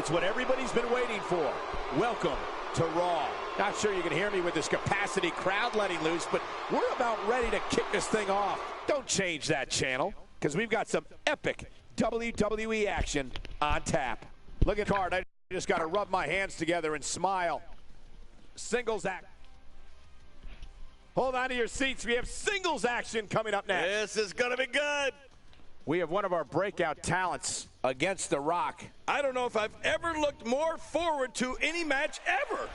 It's what everybody's been waiting for. Welcome to Raw. Not sure you can hear me with this capacity crowd letting loose, but we're about ready to kick this thing off. Don't change that channel, because we've got some epic WWE action on tap. Look at the card. I just got to rub my hands together and smile. Singles act. Hold on to your seats. We have singles action coming up next. This is going to be good. We have one of our breakout talents against The Rock. I don't know if I've ever looked more forward to any match ever.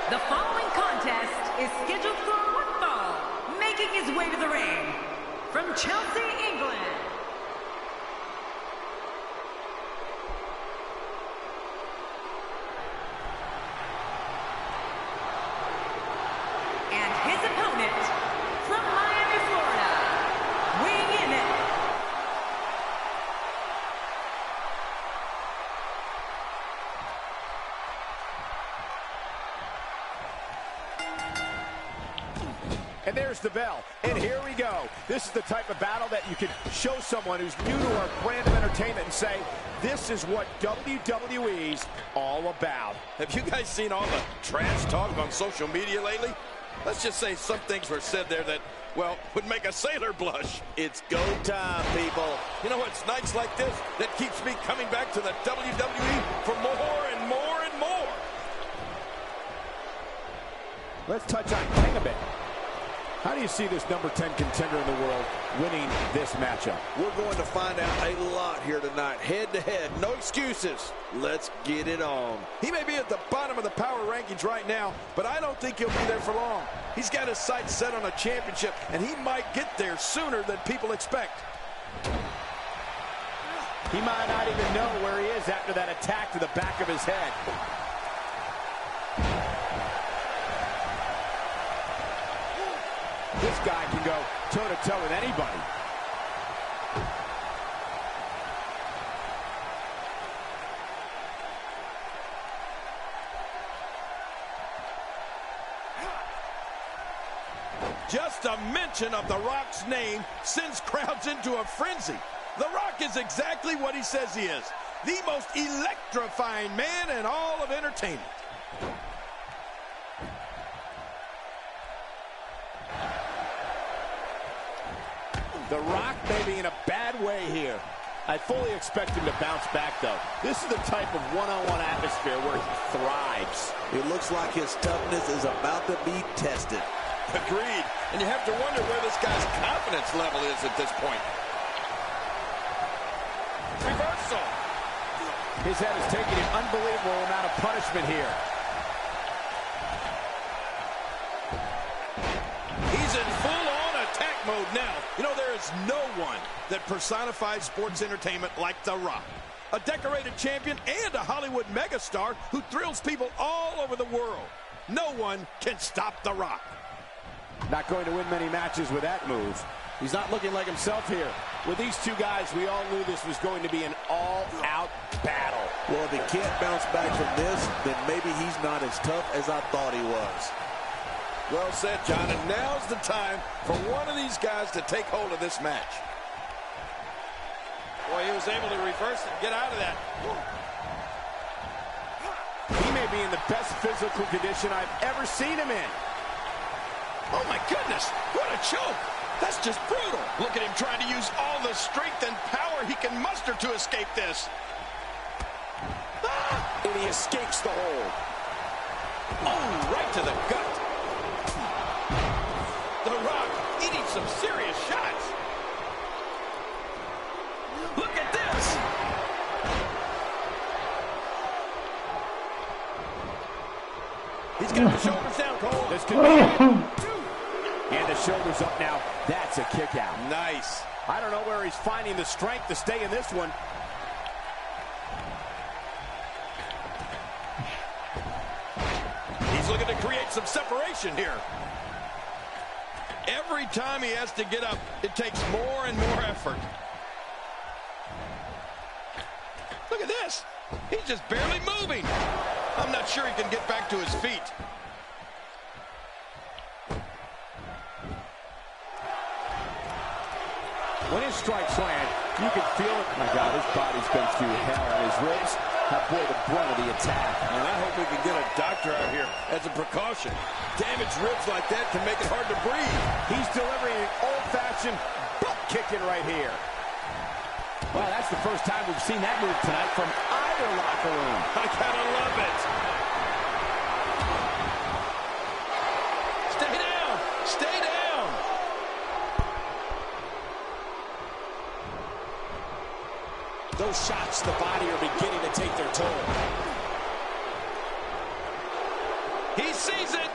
The following contest is scheduled for one fall, making his way to the ring from Chelsea, England. And his opponent from Miami, Florida, weighing in at and there's the bell, and here we go. This is the type of battle that you can show someone who's new to our brand of entertainment and say, this is what WWE's all about. Have you guys seen all the trash talk on social media lately? Let's just say some things were said there that, well, would make a sailor blush. It's go time, people. You know, it's nights like this that keeps me coming back to the WWE for more and more and more. Let's touch on King a bit. How do you see this number 10 contender in the world winning this matchup? We're going to find out a lot here tonight. Head to head, no excuses. Let's get it on. He may be at the bottom of the power rankings right now, but I don't think he'll be there for long. He's got his sights set on a championship, and he might get there sooner than people expect. He might not even know where he is after that attack to the back of his head. This guy can go toe-to-toe with anybody. Just a mention of The Rock's name sends crowds into a frenzy. The Rock is exactly what he says he is. The most electrifying man in all of entertainment. The Rock may be in a bad way here. I fully expect him to bounce back, though. This is the type of one-on-one atmosphere where he thrives. It looks like his toughness is about to be tested. Agreed. And you have to wonder where this guy's confidence level is at this point. Reversal. His head is taking an unbelievable amount of punishment here. He's in full-on attack mode now. You know, there is no one that personifies sports entertainment like The Rock. A decorated champion and a Hollywood megastar who thrills people all over the world. No one can stop The Rock. Not going to win many matches with that move. He's not looking like himself here. With these two guys, we all knew this was going to be an all-out battle. Well, if he can't bounce back from this, then maybe he's not as tough as I thought he was. Well said, John, and now's the time for one of these guys to take hold of this match. Boy, he was able to reverse it and get out of that. He may be in the best physical condition I've ever seen him in. Oh, my goodness, what a choke. That's just brutal. Look at him trying to use all the strength and power he can muster to escape this. And he escapes the hold. Oh, right to the gut. The Rock eating some serious shots. Look at this. He's got the shoulders down, Cole. This could be it. And the shoulders up now. That's a kick out. Nice. I don't know where he's finding the strength to stay in this one. He's looking to create some separation here. Every time he has to get up, it takes more and more effort. Look at this. He's just barely moving. I'm not sure he can get back to his feet. When his strikes land, you can feel it. My God, his body's been through hell, and his ribs have bore the brunt of the attack. And I hope we can get a doctor out here as a precaution. Damaged ribs like that can make it hard to breathe. He's delivering an old-fashioned butt kicking right here. Well, that's the first time we've seen that move tonight from either locker room. I kind of love it. Stay down. Stay down. Those shots to the body are beginning to take their toll. He sees it.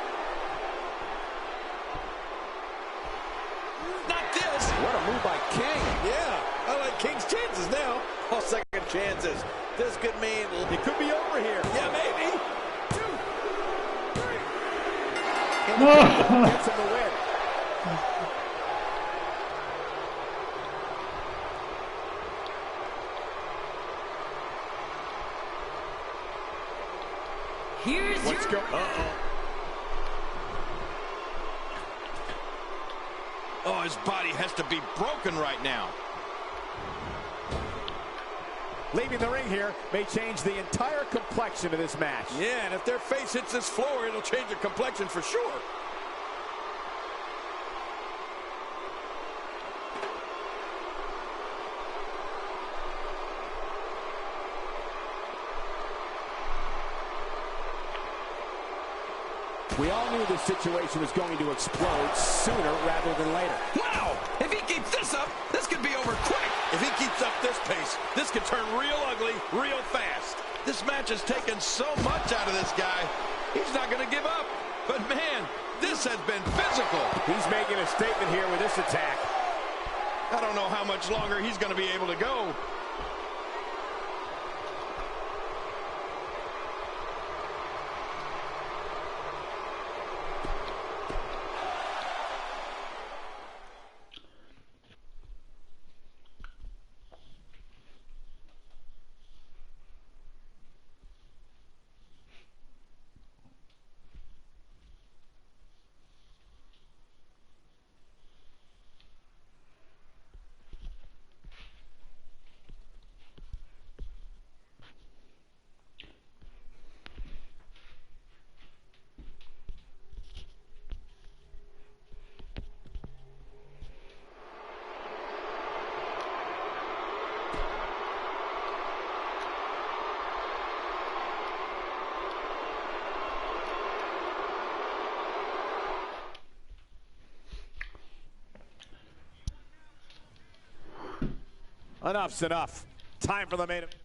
Not this. What a move by King. Yeah, I like King's chances now. All second chances. This could mean It could be over here. Yeah, maybe. 2, 3. Gets him the win. Here's Let's your go. Oh, his body has to be broken right now. Leaving the ring here may change the entire complexion of this match. Yeah, and if their face hits this floor, it'll change the complexion for sure. We all knew this situation was going to explode sooner rather than later. Wow! If he keeps this up, this could be over quick. If he keeps up this pace, this could turn real ugly real fast. This match has taken so much out of this guy. He's not going to give up. But man, this has been physical. He's making a statement here with this attack. I don't know how much longer he's going to be able to go. Enough's enough. Time for the main event.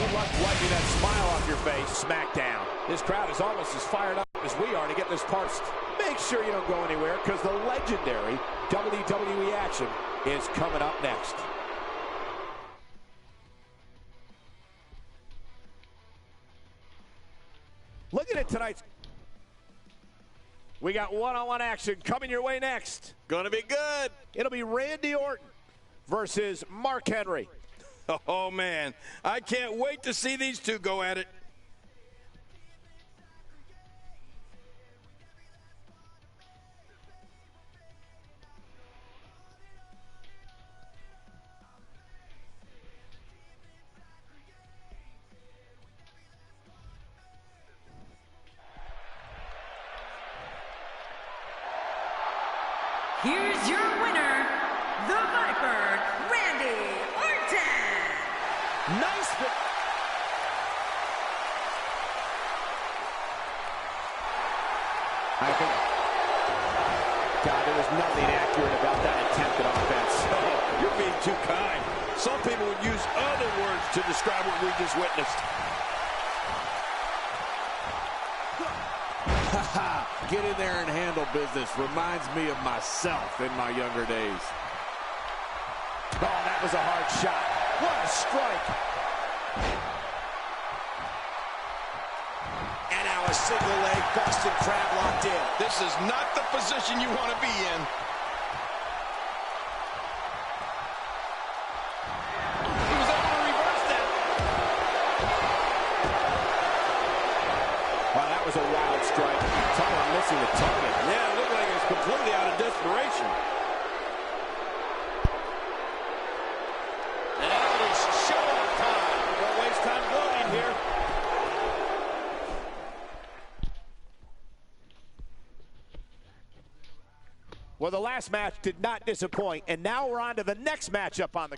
Good luck wiping that smile off your face. SmackDown. This crowd is almost as fired up as we are to get this parsed. Make sure you don't go anywhere, because the legendary WWE action is coming up next. Looking at tonight's, we got one-on-one action coming your way next. Gonna be good. It'll be Randy Orton versus Mark Henry. Oh, man. I can't wait to see these two go at it. Here's your winner, the Viper, Randy Orton. Nice. I think, God, there was nothing accurate about that attempted offense. Oh, you're being too kind. Some people would use other words to describe what we just witnessed. Get in there and handle business. Reminds me of myself in my younger days. Oh, that was a hard shot. What a strike. And now a single leg Boston Crab locked in. This is not the position you want to be in. He was able to reverse that. Wow, that was a wild strike. Talk about missing the target. Yeah, it looked like it was completely out of desperation. And now it is show-off time. Don't waste time voting here. Well, the last match did not disappoint, and now we're on to the next matchup on the...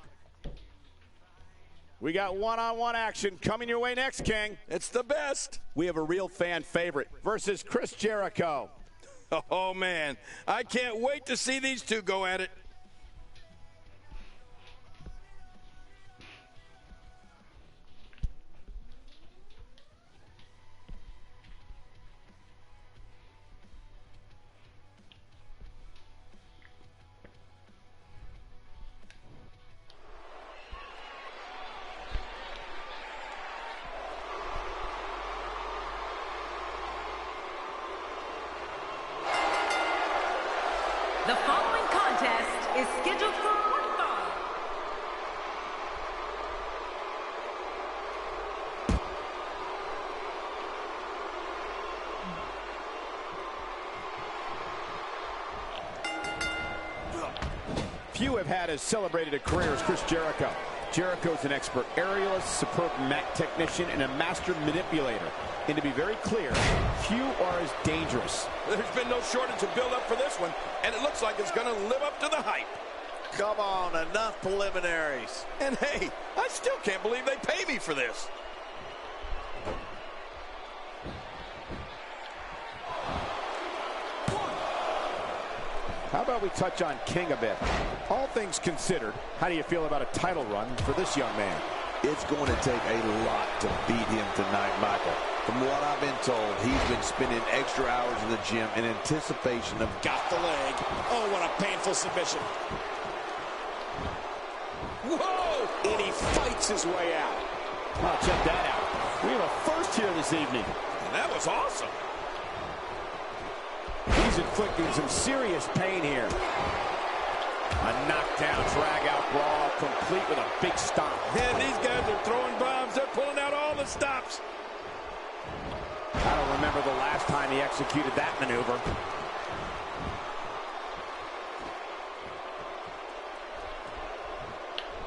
We got one-on-one action coming your way next, King. It's the best. We have a real fan favorite versus Chris Jericho. Oh, man. I can't wait to see these two go at it. The following contest is scheduled for one fall. Few have had as celebrated a career as Chris Jericho. Jericho's an expert aerialist, superb mat technician, and a master manipulator. And to be very clear, few are as dangerous. There's been no shortage of build-up for this one, and it looks like it's going to live up to the hype. Come on, enough preliminaries. And hey, I still can't believe they pay me for this. How about we touch on King a bit? All things considered, how do you feel about a title run for this young man? It's going to take a lot to beat him tonight, Michael. From what I've been told, he's been spending extra hours in the gym in anticipation of... Got the leg. Oh, what a painful submission. Whoa! And he fights his way out. Oh, check that out. We have a first here this evening. And that was awesome. He's inflicting some serious pain here. A knockdown, drag-out brawl, complete with a big stomp. And these guys are throwing bombs. They're pulling out all the stops. I don't remember the last time he executed that maneuver.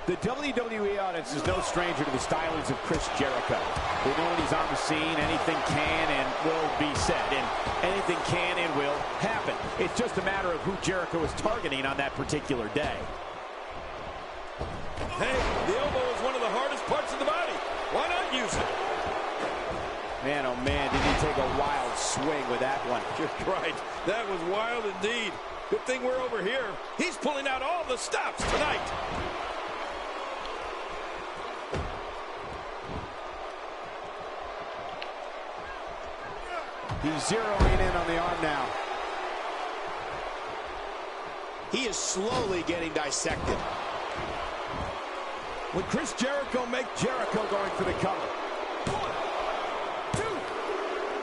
The WWE audience is no stranger to the stylings of Chris Jericho. They know when he's on the scene, anything can and will be said, and anything can and will happen. It's just a matter of who Jericho is targeting on that particular day. Hey, the elbow is one of the hardest parts of the body. Why not use it? Man, oh man, did he take a wild swing with that one. You're right. That was wild indeed. Good thing we're over here. He's pulling out all the stops tonight. He's zeroing in on the arm now. He is slowly getting dissected. Would Chris Jericho make Jericho going for the cover? 1, 2.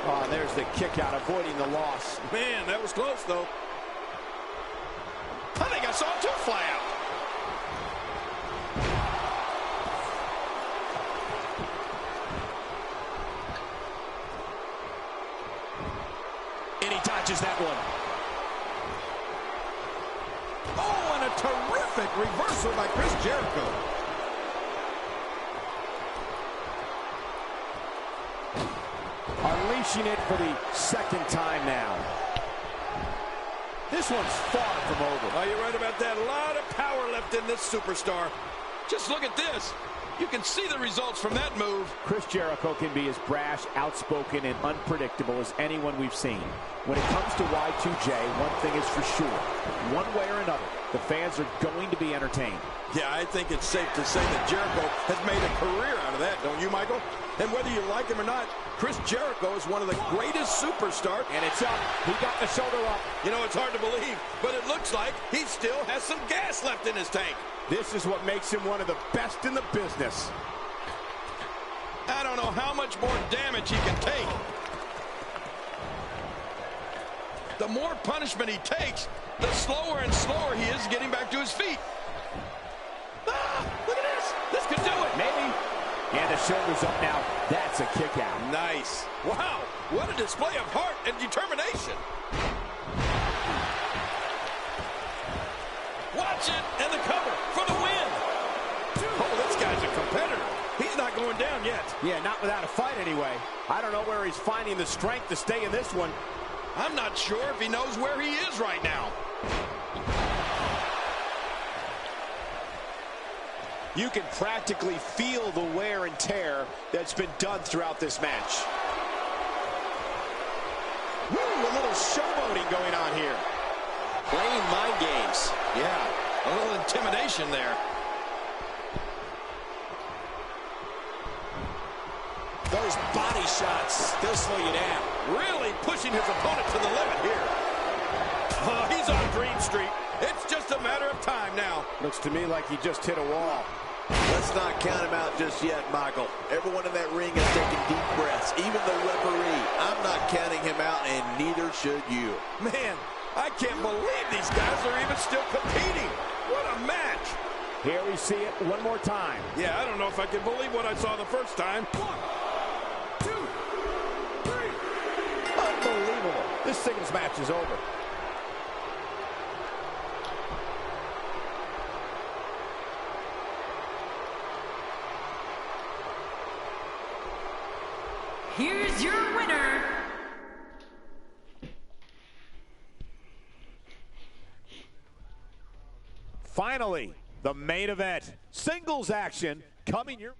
Oh, there's the kick out, avoiding the loss. Man, that was close, though. I think I saw two fly out. And he dodges that one. Oh, and a terrific reversal by Chris Jericho. Unleashing it for the second time now. This one's far from over. Oh, you're right about that. A lot of power left in this superstar. Just look at this. You can see the results from that move. Chris Jericho can be as brash, outspoken, and unpredictable as anyone we've seen. When it comes to Y2J, one thing is for sure. One way or another, the fans are going to be entertained. Yeah, I think it's safe to say that Jericho has made a career out of that, don't you, Michael? And whether you like him or not, Chris Jericho is one of the greatest superstars. And it's up. He got the shoulder up. You know, it's hard to believe, but it looks like he still has some gas left in his tank. This is what makes him one of the best in the business. I don't know how much more damage he can take. The more punishment he takes, the slower and slower he is getting back to his feet. Ah, look at this. This could do it. Maybe. Yeah, the shoulder's up now. That's a kick out. Nice. Wow, what a display of heart and determination. Watch it, and the cover for the win. Oh, this guy's a competitor. He's not going down yet. Yeah, not without a fight anyway. I don't know where he's finding the strength to stay in this one. I'm not sure if he knows where he is right now. You can practically feel the wear and tear that's been done throughout this match. Woo, a little showboating going on here. Playing mind games. Yeah, a little intimidation there. Those body shots, they'll slow you down. Really pushing his opponent to the limit here. Oh, he's on Green Street. It's just a matter of time now. Looks to me like he just hit a wall. Let's not count him out just yet, Michael. Everyone in that ring is taking deep breaths, even the referee. I'm not counting him out, and neither should you. Man, I can't believe these guys are even still competing. What a match. Here we see it one more time. Yeah, I don't know if I can believe what I saw the first time. 1, 2, 3. Unbelievable. This singles match is over. Here's your winner, Finally, the main event. Singles action coming your...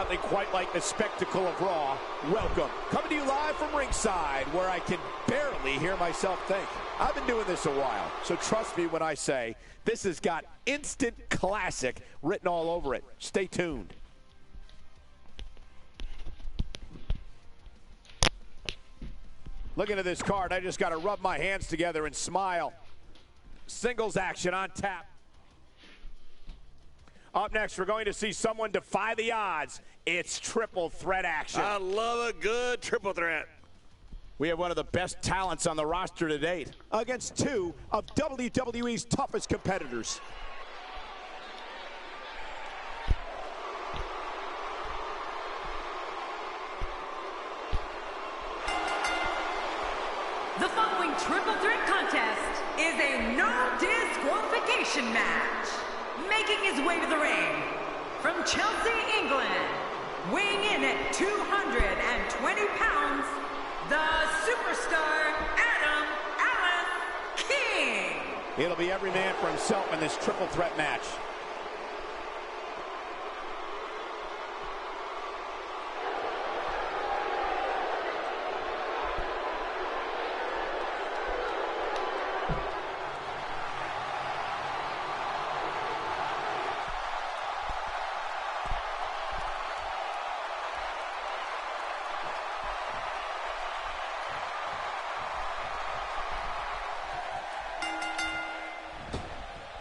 nothing quite like the spectacle of Raw. Welcome. Coming to you live from ringside, where I can barely hear myself think. I've been doing this a while, so trust me when I say this has got instant classic written all over it. Stay tuned. Looking at this card, I just got to rub my hands together and smile. Singles action on tap. Up next, we're going to see someone defy the odds. It's triple threat action. I love a good triple threat. We have one of the best talents on the roster to date against two of WWE's toughest competitors. The following triple threat contest is a no disqualification match. Making his way to the ring from Chelsea, England, weighing in at 220 pounds, the superstar Adam Alice King. It'll be every man for himself in this triple threat match.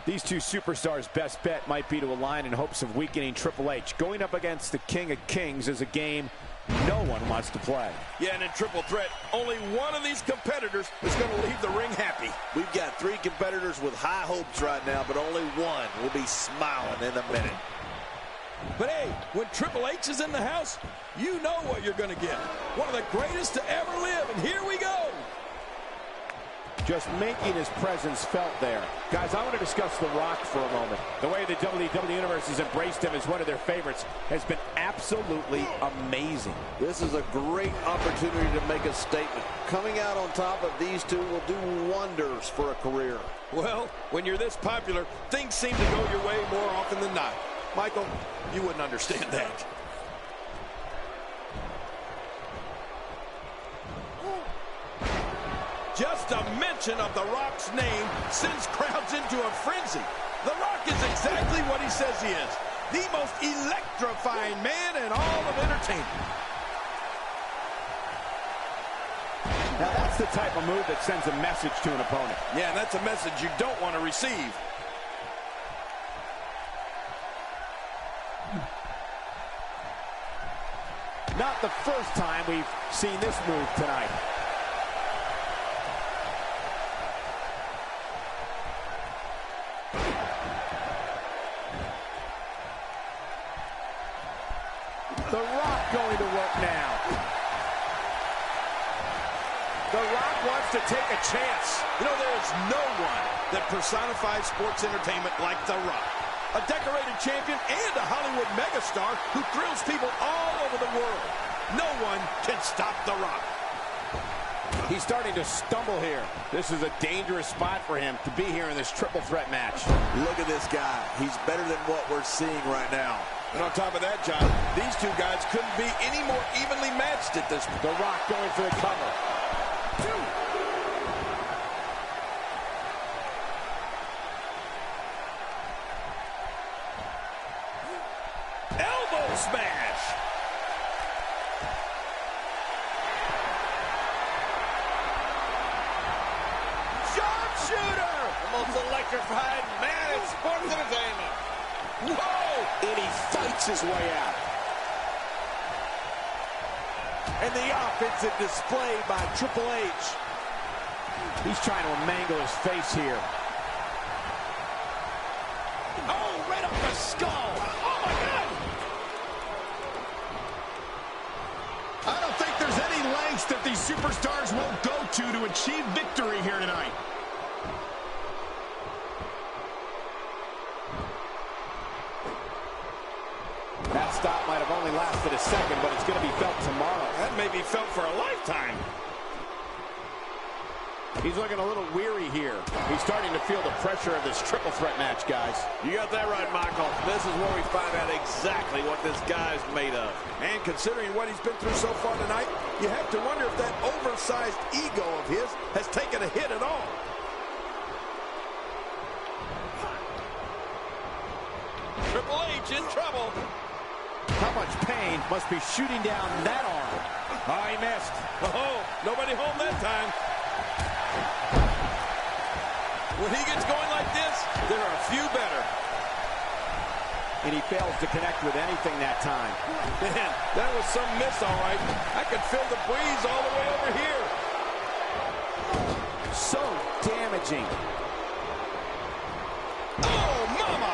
These two superstars' best bet might be to align in hopes of weakening Triple H. Going up against the King of Kings is a game no one wants to play. Yeah, and in triple threat, only one of these competitors is going to leave the ring happy. We've got three competitors with high hopes right now, but only one will be smiling in a minute. But hey, when Triple H is in the house, you know what you're going to get. One of the greatest to ever live, and here we go. Just making his presence felt there. Guys, I want to discuss The Rock for a moment. The way the WWE Universe has embraced him as one of their favorites has been absolutely amazing. This is a great opportunity to make a statement. Coming out on top of these two will do wonders for a career. Well, when you're this popular, things seem to go your way more often than not. Michael, you wouldn't understand that. Just a mention of The Rock's name sends crowds into a frenzy. The Rock is exactly what he says he is. The most electrifying man in all of entertainment. Now that's the type of move that sends a message to an opponent. Yeah, and that's a message you don't want to receive. Not the first time we've seen this move tonight. The Rock going to work now. The Rock wants to take a chance. You know, there is no one that personifies sports entertainment like The Rock. A decorated champion and a Hollywood megastar who thrills people all over the world. No one can stop The Rock. He's starting to stumble here. This is a dangerous spot for him to be here in this triple threat match. Look at this guy. He's better than what we're seeing right now. And on top of that, John, these two guys couldn't be any more evenly matched at this point. The Rock going for the cover. Elbow smash. Sharpshooter. The most electrifying man in sports entertainment. Whoa! And he fights his way out. And the offensive display by Triple H. He's trying to mangle his face here. Oh, right up the skull. Oh, my God. I don't think there's any lengths that these superstars won't go to achieve victory here tonight. That stop might have only lasted a second, but it's going to be felt tomorrow. That may be felt for a lifetime. He's looking a little weary here. He's starting to feel the pressure of this triple threat match, guys. You got that right, Michael. This is where we find out exactly what this guy's made of. And considering what he's been through so far tonight, you have to wonder if that oversized ego of his has taken a hit at all. Triple H in trouble. How much pain must be shooting down that arm? Oh, he missed. Oh, nobody home that time. When he gets going like this, there are a few better. And he fails to connect with anything that time. Man, that was some miss, all right. I could feel the breeze all the way over here. So damaging. Oh, mama!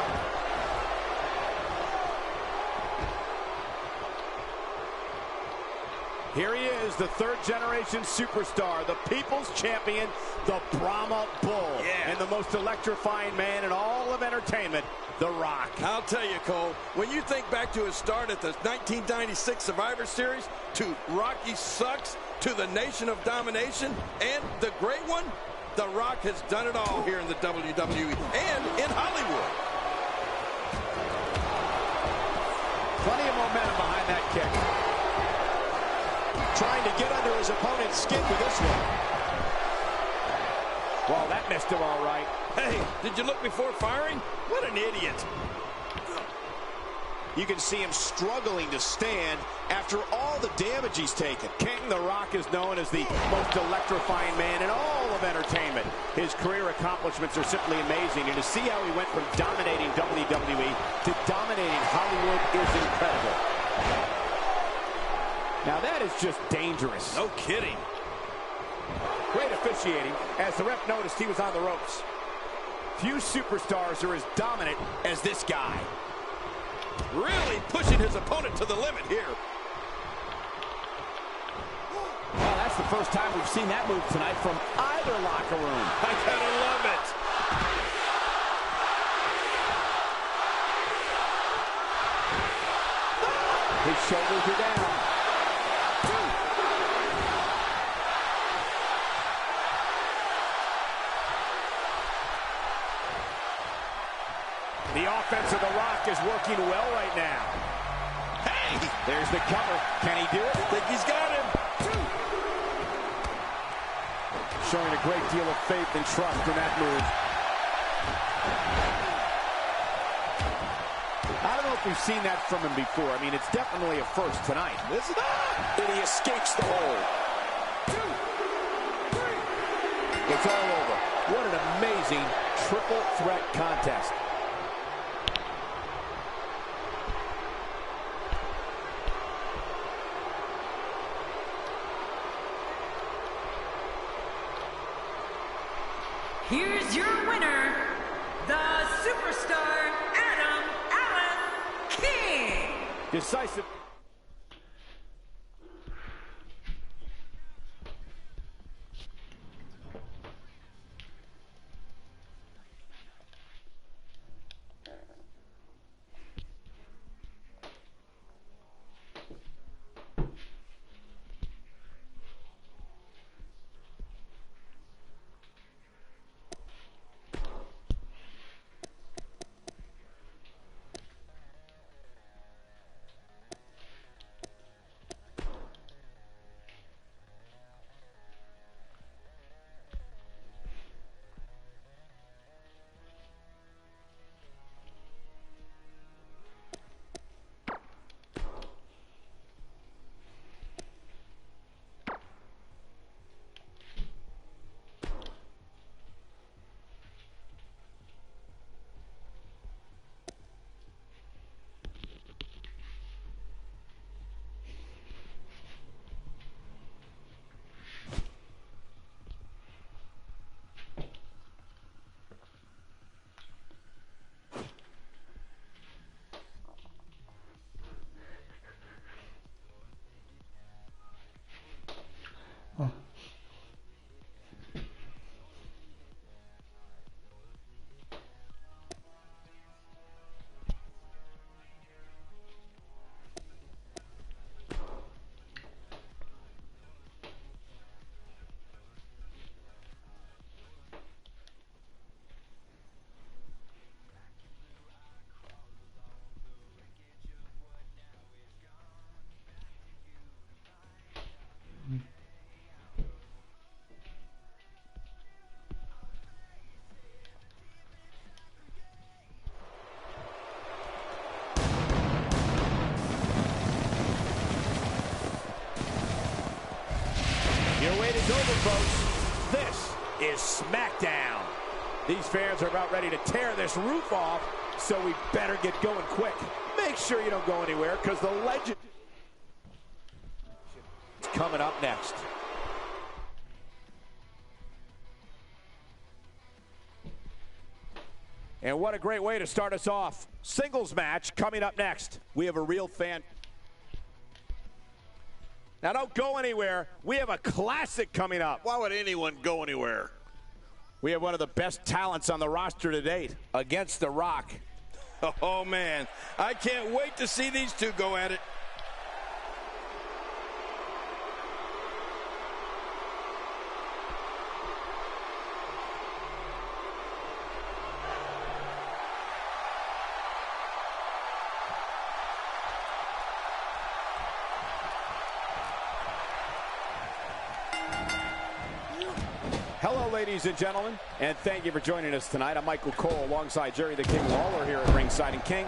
Here he is, the third-generation superstar, the people's champion, the Brahma Bull, and the most electrifying man in all of entertainment, The Rock. I'll tell you, Cole, when you think back to his start at the 1996 Survivor Series, to Rocky Sucks, to the Nation of Domination, and the Great One, The Rock has done it all here in the WWE and in Hollywood. Plenty of momentum behind that kick. Trying to get under his opponent's skin with this one. Well, that missed him all right. Hey, did you look before firing? What an idiot. You can see him struggling to stand after all the damage he's taken. King The Rock is known as the most electrifying man in all of entertainment. His career accomplishments are simply amazing, and to see how he went from dominating WWE to dominating Hollywood is incredible. Now that is just dangerous. No kidding. Great officiating, as the ref noticed he was on the ropes. Few superstars are as dominant as this guy. Really pushing his opponent to the limit here. Well, that's the first time we've seen that move tonight from either locker room. I gotta love it. His shoulders are down. The offense of The Rock is working well right now. Hey! There's the cover. Can he do it? I think he's got him. Showing a great deal of faith and trust in that move. I don't know if we've seen that from him before. I mean, it's definitely a first tonight. This is And he escapes the hold. It's all over. What an amazing triple threat contest. Here's your winner, the Superstar Adam Alice King. Decisive. is over, folks. This is SmackDown. These fans are about ready to tear this roof off, so we better get going quick. Make sure you don't go anywhere, because the legend is coming up next. And what a great way to start us off. Singles match coming up next. We have a real fan. Now don't go anywhere. We have a classic coming up. Why would anyone go anywhere? We have one of the best talents on the roster to date against The Rock. Oh, man. I can't wait to see these two go at it. Hello, ladies and gentlemen, and thank you for joining us tonight. I'm Michael Cole alongside Jerry the King Lawler here at Ringside. And King,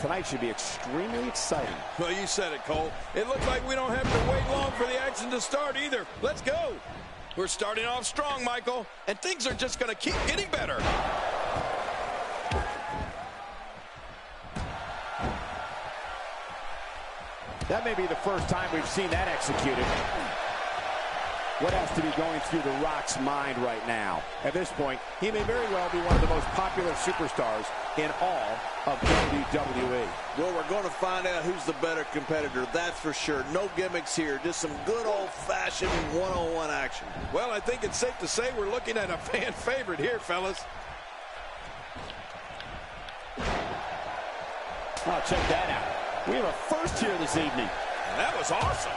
tonight should be extremely exciting. Well, you said it, Cole. It looks like we don't have to wait long for the action to start either. Let's go. We're starting off strong, Michael, and things are just going to keep getting better. That may be the first time we've seen that executed. What has to be going through The Rock's mind right now? At this point, he may very well be one of the most popular superstars in all of WWE. Well, we're going to find out who's the better competitor, that's for sure. No gimmicks here, just some good old-fashioned one-on-one action. Well, I think it's safe to say we're looking at a fan favorite here, fellas. Oh, check that out. We have a first here this evening. That was awesome.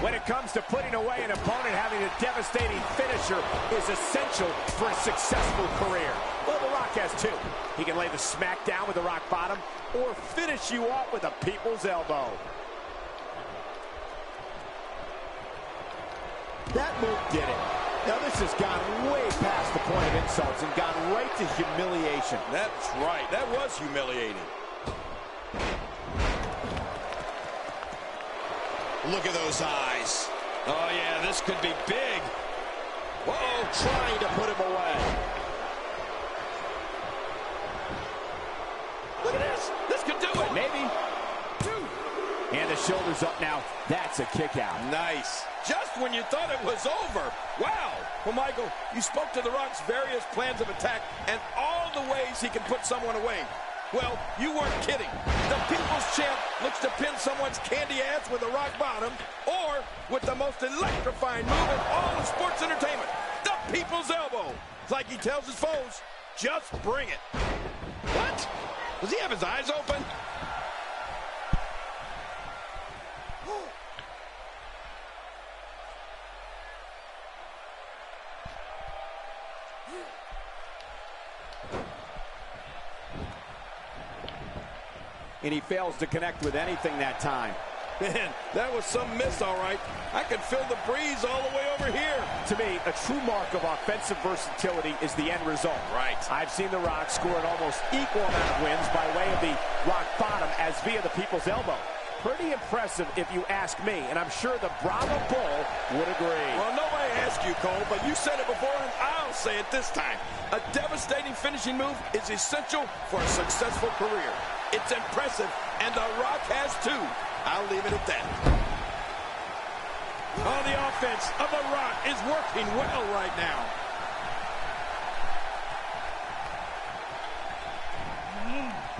When it comes to putting away an opponent, having a devastating finisher is essential for a successful career. Well, The Rock has two. He can lay the smack down with the rock bottom or finish you off with a people's elbow. That move did it. Now, this has gone way past the point of insults and gone right to humiliation. That's right. That was humiliating. Look at those eyes. Oh, yeah, this could be big. Uh-oh, trying to put him away. Look at this. This could do it. Maybe. And the shoulders up now. That's a kick out. Nice. Just when you thought it was over. Wow. Well, Michael, you spoke to The Rock's various plans of attack and all the ways he can put someone away. Well, you weren't kidding. The People's Champ looks to pin someone's candy ass with a rock bottom or with the most electrifying move in all of sports entertainment, the People's Elbow. It's like he tells his foes, just bring it. What? Does he have his eyes open? And he fails to connect with anything that time. Man, that was some miss, all right. I could feel the breeze all the way over here. To me, a true mark of offensive versatility is the end result. Right. I've seen The Rock score an almost equal amount of wins by way of the rock bottom as via the People's Elbow. Pretty impressive if you ask me, and I'm sure the Bravo Bull would agree. Well, nobody asked you, Cole, but you said it before, and I'll say it this time. A devastating finishing move is essential for a successful career. It's impressive, and The Rock has two. I'll leave it at that. Oh, the offense of The Rock is working well right now.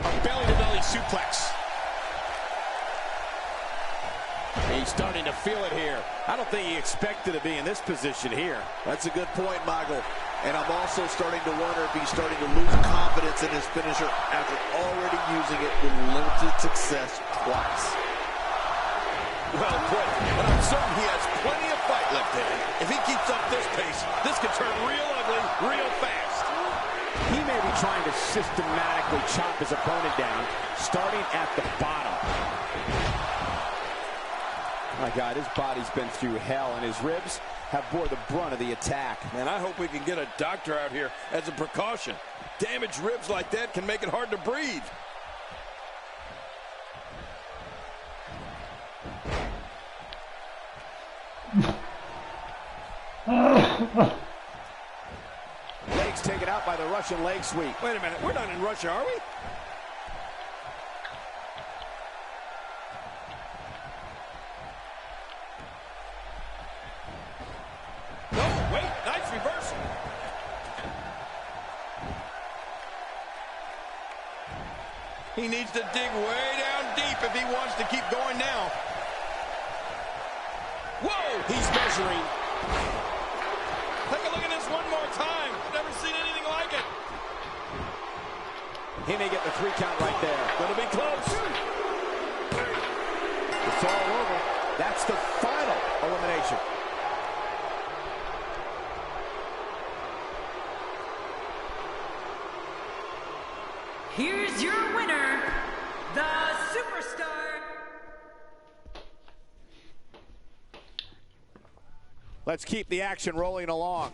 A belly-to-belly suplex. He's starting to feel it here. I don't think he expected to be in this position here. That's a good point, Michael. And I'm also starting to wonder if he's starting to lose confidence in his finisher after already using it with limited success twice. Well put, but I'm certain he has plenty of fight left in him. If he keeps up this pace, this could turn real ugly real fast. He may be trying to systematically chop his opponent down, starting at the bottom. My God, his body's been through hell, and his ribs have bore the brunt of the attack. Man, I hope we can get a doctor out here as a precaution. Damaged ribs like that can make it hard to breathe. Legs taken out by the Russian leg sweep. Wait a minute, we're not in Russia, are we? No, wait, nice reversal. He needs to dig way down deep if he wants to keep going now. Whoa! He's measuring. Take a look at this one more time. Never seen anything like it. He may get the 3 count right there. Gonna be close. It's all over. That's the final elimination. Here's your winner, the Superstar. Let's keep the action rolling along.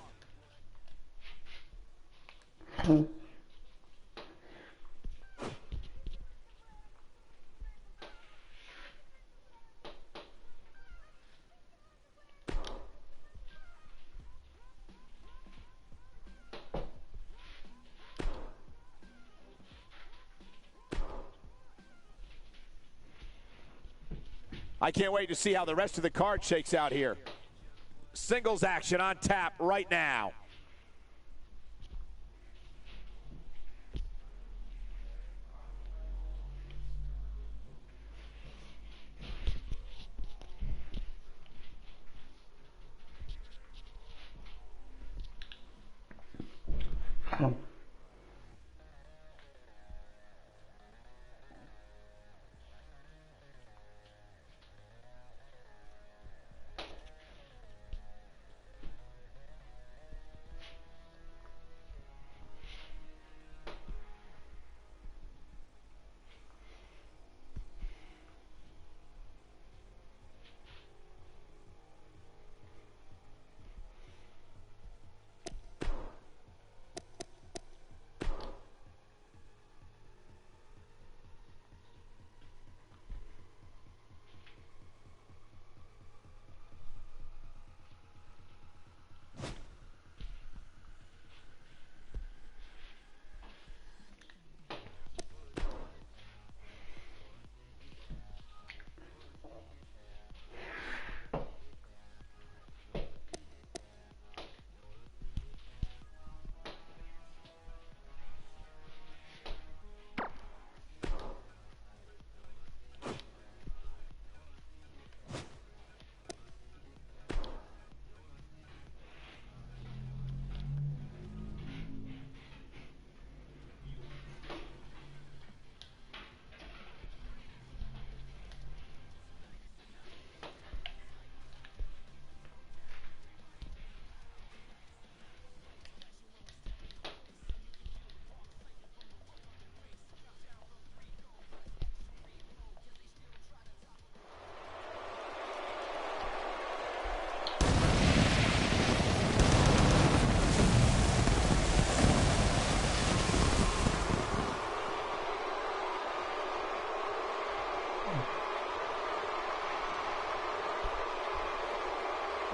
I can't wait to see how the rest of the card shakes out here. Singles action on tap right now.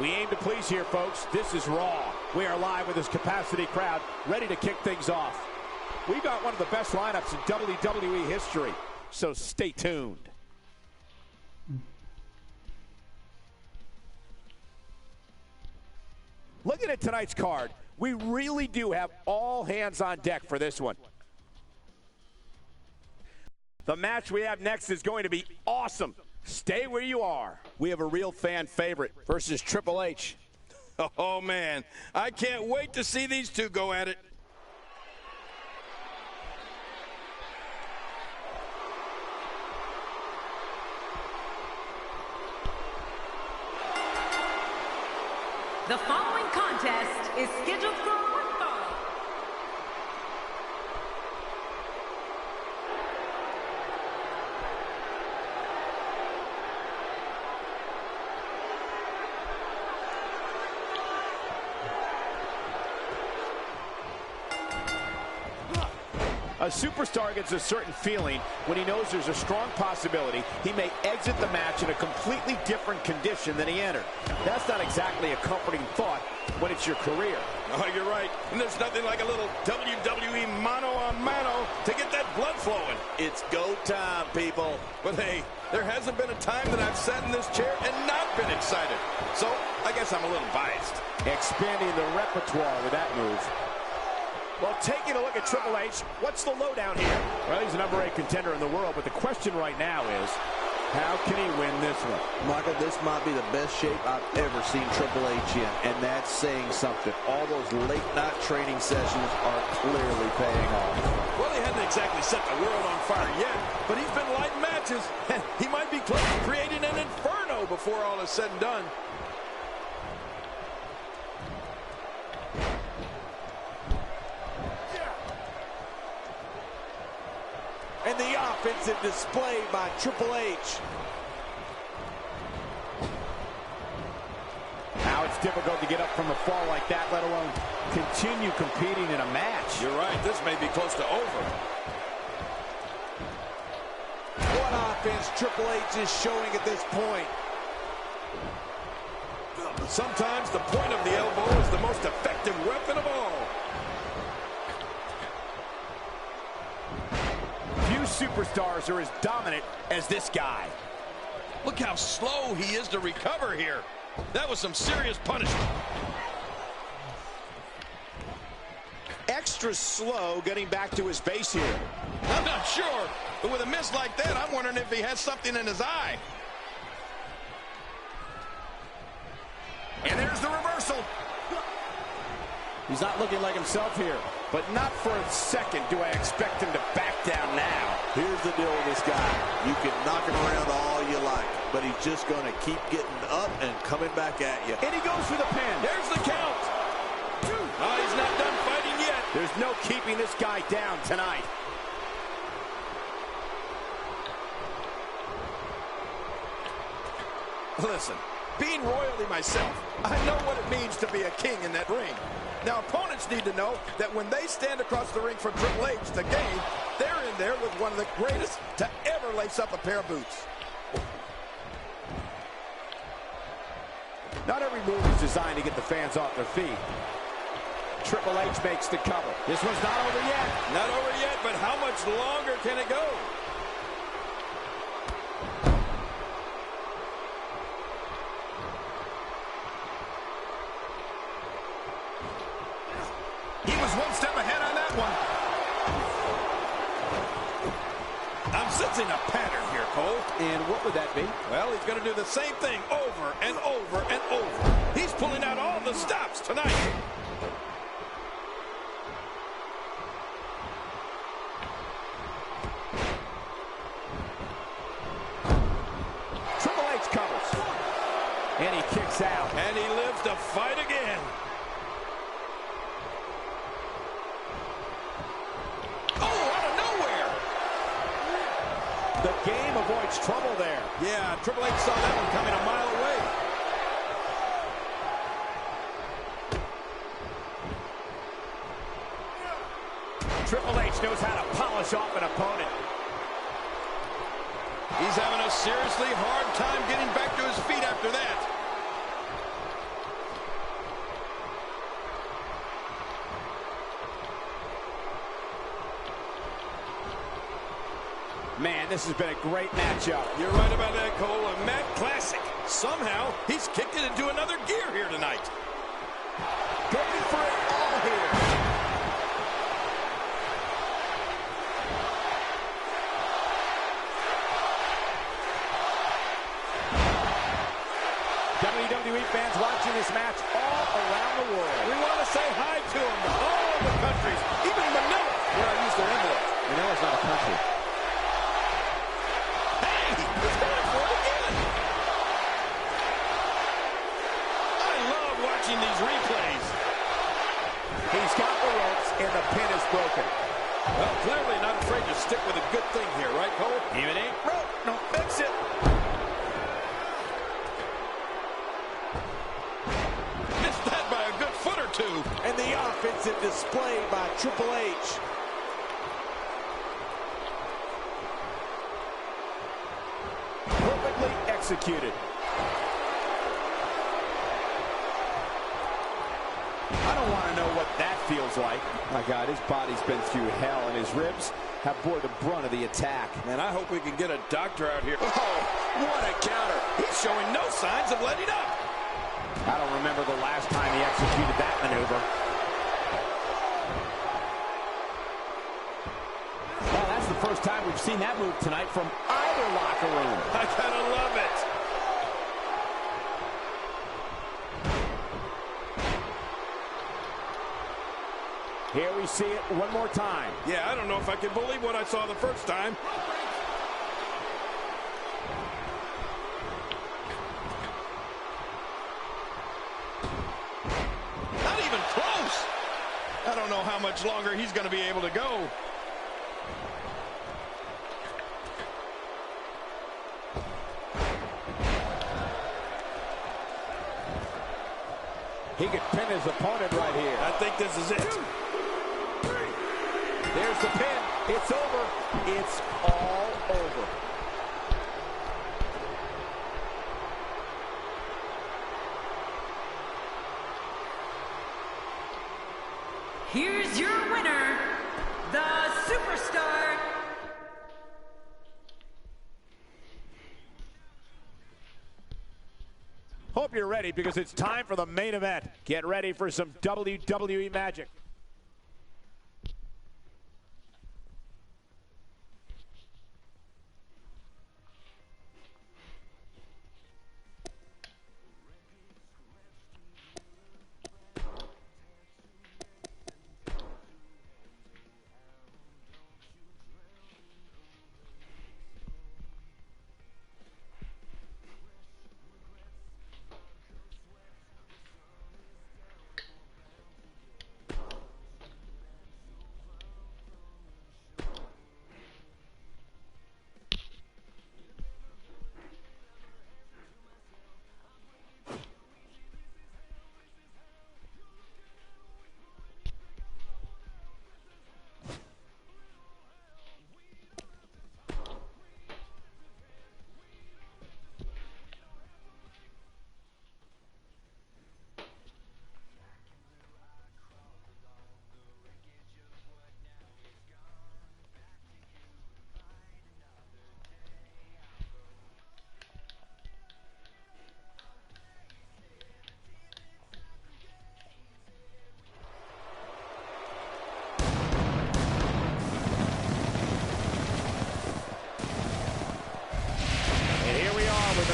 We aim to please here, folks. This is Raw. We are live with this capacity crowd, ready to kick things off. We've got one of the best lineups in WWE history, so stay tuned. Looking at tonight's card, we really do have all hands on deck for this one. The match we have next is going to be awesome. Stay where you are. We have a real fan favorite versus Triple H. Oh, man. I can't wait to see these two go at it. The following contest is scheduled for one fall. A superstar gets a certain feeling when he knows there's a strong possibility he may exit the match in a completely different condition than he entered. That's not exactly a comforting thought when it's your career. Oh, you're right. And there's nothing like a little WWE mano-a-mano to get that blood flowing. It's go time, people. But hey, there hasn't been a time that I've sat in this chair and not been excited. So I guess I'm a little biased. Expanding the repertoire with that move. Well, taking a look at Triple H, what's the lowdown here? Well, he's the #8 contender in the world, but the question right now is, how can he win this one? Michael, this might be the best shape I've ever seen Triple H in, and that's saying something. All those late-night training sessions are clearly paying off. Well, he hasn't exactly set the world on fire yet, but he's been lighting matches. He might be close to creating an inferno before all is said and done. And the offensive display by Triple H. Now it's difficult to get up from a fall like that, let alone continue competing in a match. You're right, this may be close to over. What offense Triple H is showing at this point. Sometimes the point of the elbow is the most effective weapon of all. Superstars are as dominant as this guy. Look how slow he is to recover here. That was some serious punishment. Extra slow getting back to his base here. I'm not sure, but with a miss like that, I'm wondering if he has something in his eye. And there's the reversal. He's not looking like himself here, but not for a second do I expect him to back down now. Here's the deal with this guy. You can knock him around all you like, but he's just going to keep getting up and coming back at you. And he goes for the pin. There's the count. Oh, he's not done fighting yet. There's no keeping this guy down tonight. Listen, being royalty myself, I know what it means to be a king in that ring. Now, opponents need to know that when they stand across the ring from Triple H, the game, they're in there with one of the greatest to ever lace up a pair of boots. Not every move is designed to get the fans off their feet. Triple H makes the cover. This one's not over yet. Not over yet, but how much longer can it go? He was one step ahead on that one. I'm sensing a pattern here, Cole. And what would that be? Well, he's going to do the same thing over and over and over. He's pulling out all the stops tonight. Triple H covers. And he kicks out. And he lives to fight again. The game avoids trouble there. Yeah, Triple H saw that one coming a mile away. Triple H knows how to polish off an opponent. He's having a seriously hard time getting back to his feet after that. Man, this has been a great matchup. You're right about that, Cole. A Matt Classic. Somehow, he's kicked it into another gear here tonight. Going for it all here. WWE fans watching this match all around the world. We want to say hi to them, all over the countries, even Manila, where I use their envelope. Manila's not a country. He's going for it again. I love watching these replays. He's got the ropes, and the pin is broken. Well, clearly not afraid to stick with a good thing here, right, Cole? Even ain't broke. No, fix it. Missed that by a good foot or two. And the offensive display by Triple H. executed. I don't want to know what that feels like. My God, his body's been through hell, and his ribs have bore the brunt of the attack. Man, I hope we can get a doctor out here. Oh, what a counter. He's showing no signs of letting up. I don't remember the last time he executed that maneuver. Well, that's the first time we've seen that move tonight from either locker room. I gotta love it. Here we see it one more time. Yeah, I don't know if I can believe what I saw the first time. Not even close. I don't know how much longer he's going to be able to go. He could pin his opponent right here. I think this is it. There's the pin. It's over. It's all over. Here's your winner, the Superstar. Hope you're ready, because it's time for the main event. Get ready for some WWE magic.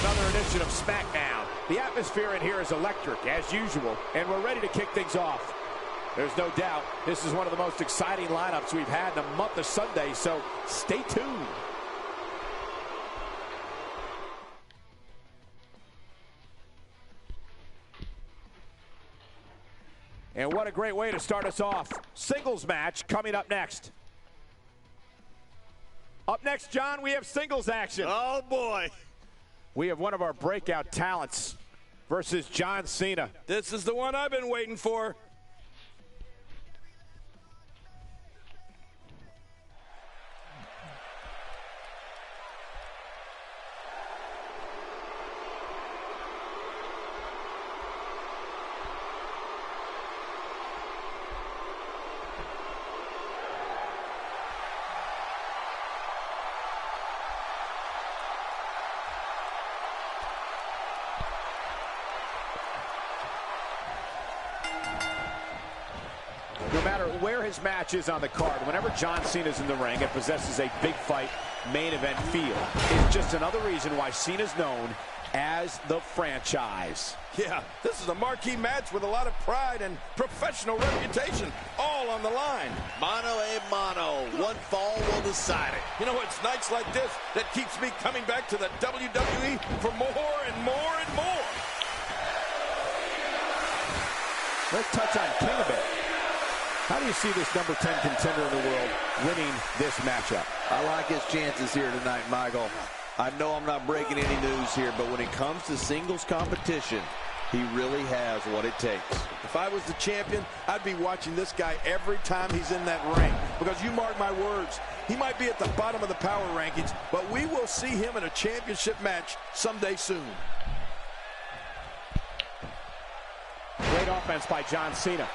Another edition of SmackDown. The atmosphere in here is electric, as usual, and we're ready to kick things off. There's no doubt this is one of the most exciting lineups we've had in a month of Sundays, so stay tuned. And what a great way to start us off. Singles match coming up next. Up next, John, we have singles action. Oh, boy. We have one of our breakout talents versus John Cena. This is the one I've been waiting for. No matter where his match is on the card, whenever John Cena's in the ring, it possesses a big fight main event feel. It's just another reason why Cena's known as the franchise. Yeah, this is a marquee match with a lot of pride and professional reputation, all on the line. Mano a mano. One fall will decide it. You know, it's nights like this that keeps me coming back to the WWE for more and more and more. Let's touch on King a bit. How do you see this number 10 contender in the world winning this matchup? I like his chances here tonight, Michael. I know I'm not breaking any news here, but when it comes to singles competition, he really has what it takes. If I was the champion, I'd be watching this guy every time he's in that ring. because you mark my words, he might be at the bottom of the power rankings, but we will see him in a championship match someday soon. Great offense by John Cena.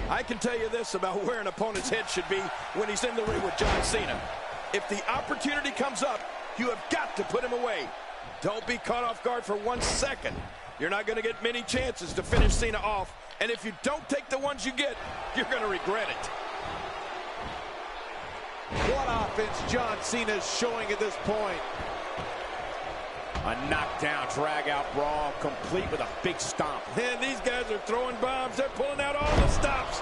I can tell you this about where an opponent's head should be when he's in the ring with John Cena. If the opportunity comes up, you have got to put him away. Don't be caught off guard for 1 second. You're not going to get many chances to finish Cena off, and if you don't take the ones you get, you're going to regret it. What offense John Cena's showing at this point. A knockdown, drag-out brawl, complete with a big stomp. And these guys are throwing bombs. They're pulling out all the stops.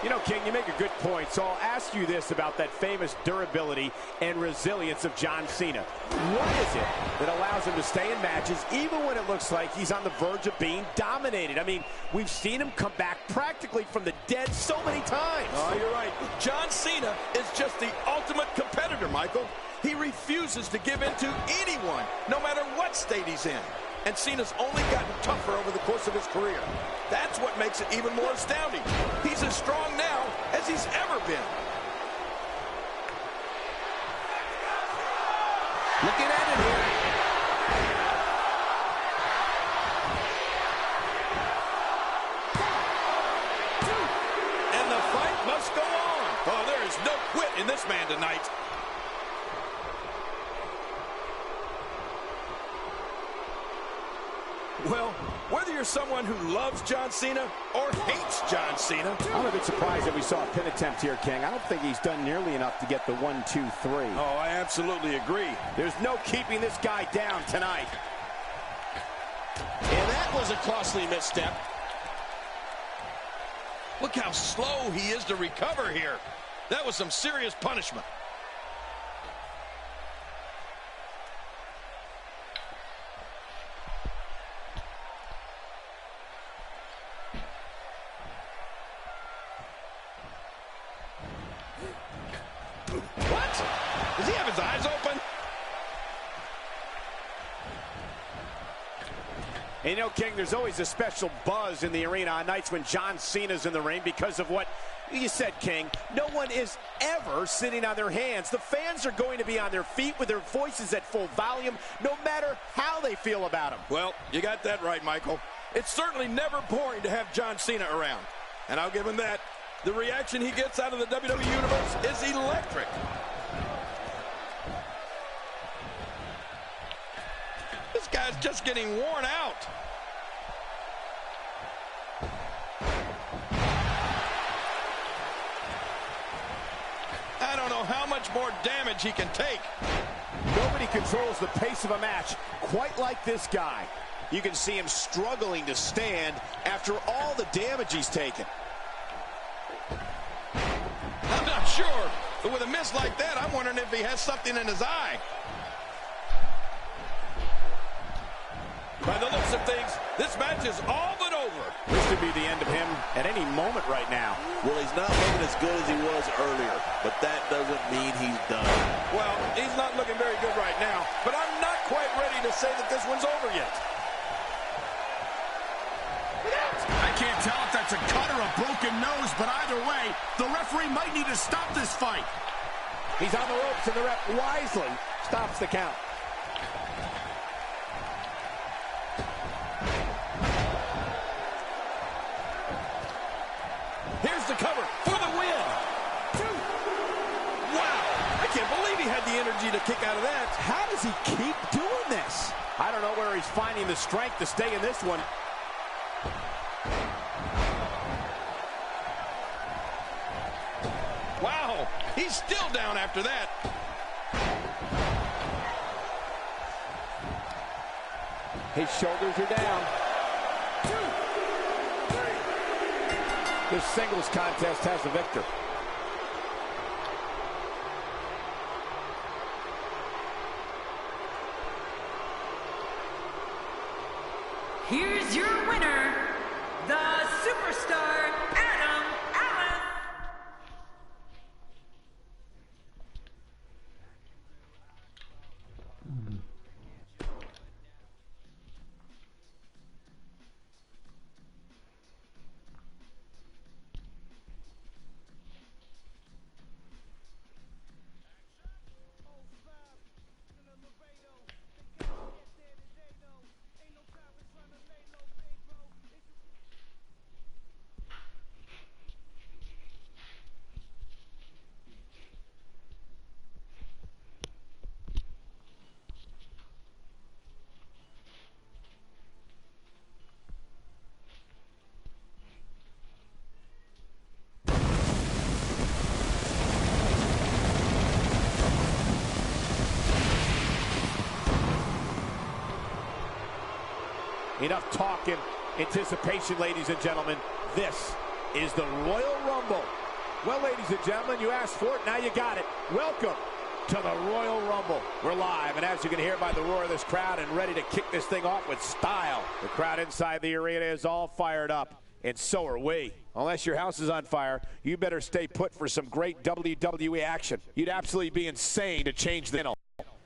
You know, King, you make a good point, so I'll ask you this about that famous durability and resilience of John Cena. What is it that allows him to stay in matches even when it looks like he's on the verge of being dominated? I mean, we've seen him come back practically from the dead so many times. Oh, you're right. John Cena is just the ultimate competitor, Michael. He refuses to give in to anyone, no matter what state he's in. And Cena's only gotten tougher over the course of his career. That's what makes it even more astounding. He's as strong now as he's ever been. Looking at it here. And the fight must go on. Oh, there is no quit in this man tonight. Well, whether you're someone who loves John Cena or hates John Cena. I'm a bit surprised that we saw a pin attempt here, King. I don't think he's done nearly enough to get the 1, 2, 3. Oh, I absolutely agree. There's no keeping this guy down tonight. And that was a costly misstep. Look how slow he is to recover here. That was some serious punishment. What? Does he have his eyes open? And you know, King, there's always a special buzz in the arena on nights when John Cena's in the ring because of what you said, King. No one is ever sitting on their hands. The fans are going to be on their feet with their voices at full volume, no matter how they feel about him. Well, you got that right, Michael. It's certainly never boring to have John Cena around. And I'll give him that. The reaction he gets out of the WWE Universe is electric. This guy's just getting worn out. I don't know how much more damage he can take. Nobody controls the pace of a match quite like this guy. You can see him struggling to stand after all the damage he's taken. I'm not sure, but with a miss like that, I'm wondering if he has something in his eye. By the looks of things, this match is all but over. This could be the end of him at any moment right now. Well, he's not looking as good as he was earlier, but that doesn't mean he's done. Well, he's not looking very good right now, but I'm not quite ready to say that this one's over yet. I can't tell if that's a cut or a broken nose, but either way, the referee might need to stop this fight. He's on the ropes, and the ref wisely stops the count. Here's the cover for the win. Wow, I can't believe he had the energy to kick out of that. How does he keep doing this? I don't know where he's finding the strength to stay in this one. Wow, he's still down after that. His shoulders are down. This singles contest has the victor. Here's your winner, the Enough talk and anticipation, ladies and gentlemen. This is the Royal Rumble. Well, ladies and gentlemen, you asked for it, now you got it. Welcome to the Royal Rumble. We're live, and as you can hear by the roar of this crowd, and ready to kick this thing off with style. The crowd inside the arena is all fired up, and so are we. Unless your house is on fire, you better stay put for some great WWE action. You'd absolutely be insane to change the channel,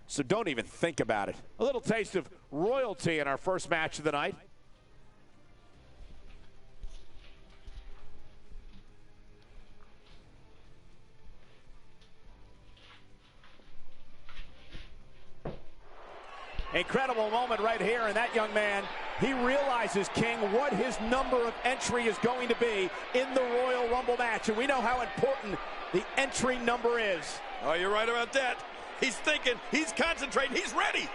so don't even think about it. A little taste of royalty in our first match of the night. Incredible moment right here, and that young man, he realizes, King, what his number of entry is going to be in the Royal Rumble match, and we know how important the entry number is. Oh, you're right about that. He's thinking, he's concentrating, he's ready.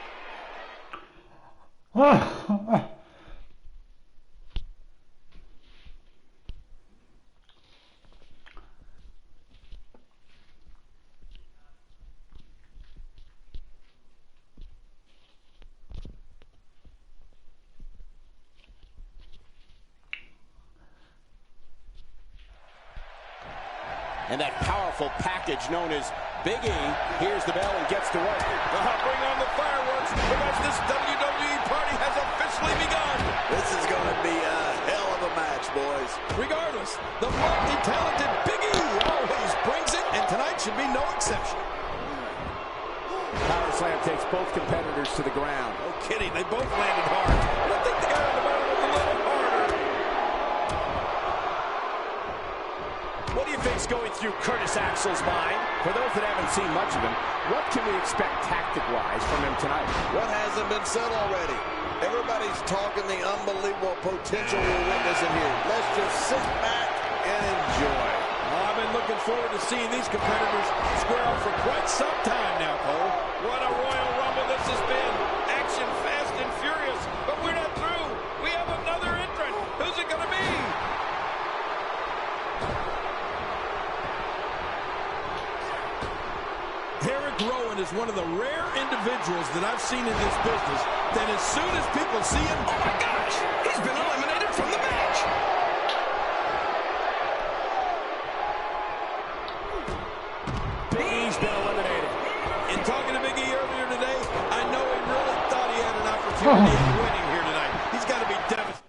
And that powerful package known as Big E hears the bell and gets to work. Bring on the fireworks, because this WWE party has officially begun. This is going to be a hell of a match, boys. Regardless, the multi-talented Big E always brings it, and tonight should be no exception. Power slam takes both competitors to the ground. No kidding, they both landed hard. But I think the guy on the bottom was a little harder. What do you think's going through Curtis Axel's mind? For those that haven't seen much of him, what can we expect tactic-wise from him tonight? What hasn't been said already? Everybody's talking the unbelievable potential we're witnessing here. Let's just sit back and enjoy. I've been looking forward to seeing these competitors square off for quite some time now, Cole. What a Royal Rumble this has been. Action fast and furious, but we're not through. We have another entrant. Who's it going to be? Eric Rowan is one of the rare individuals that I've seen in this business that as soon as people see him, oh my gosh, he's been eliminated from the match. Big E's been eliminated. In talking to Big E earlier today, I know he really thought he had an opportunity of winning here tonight. He's got to be devastated.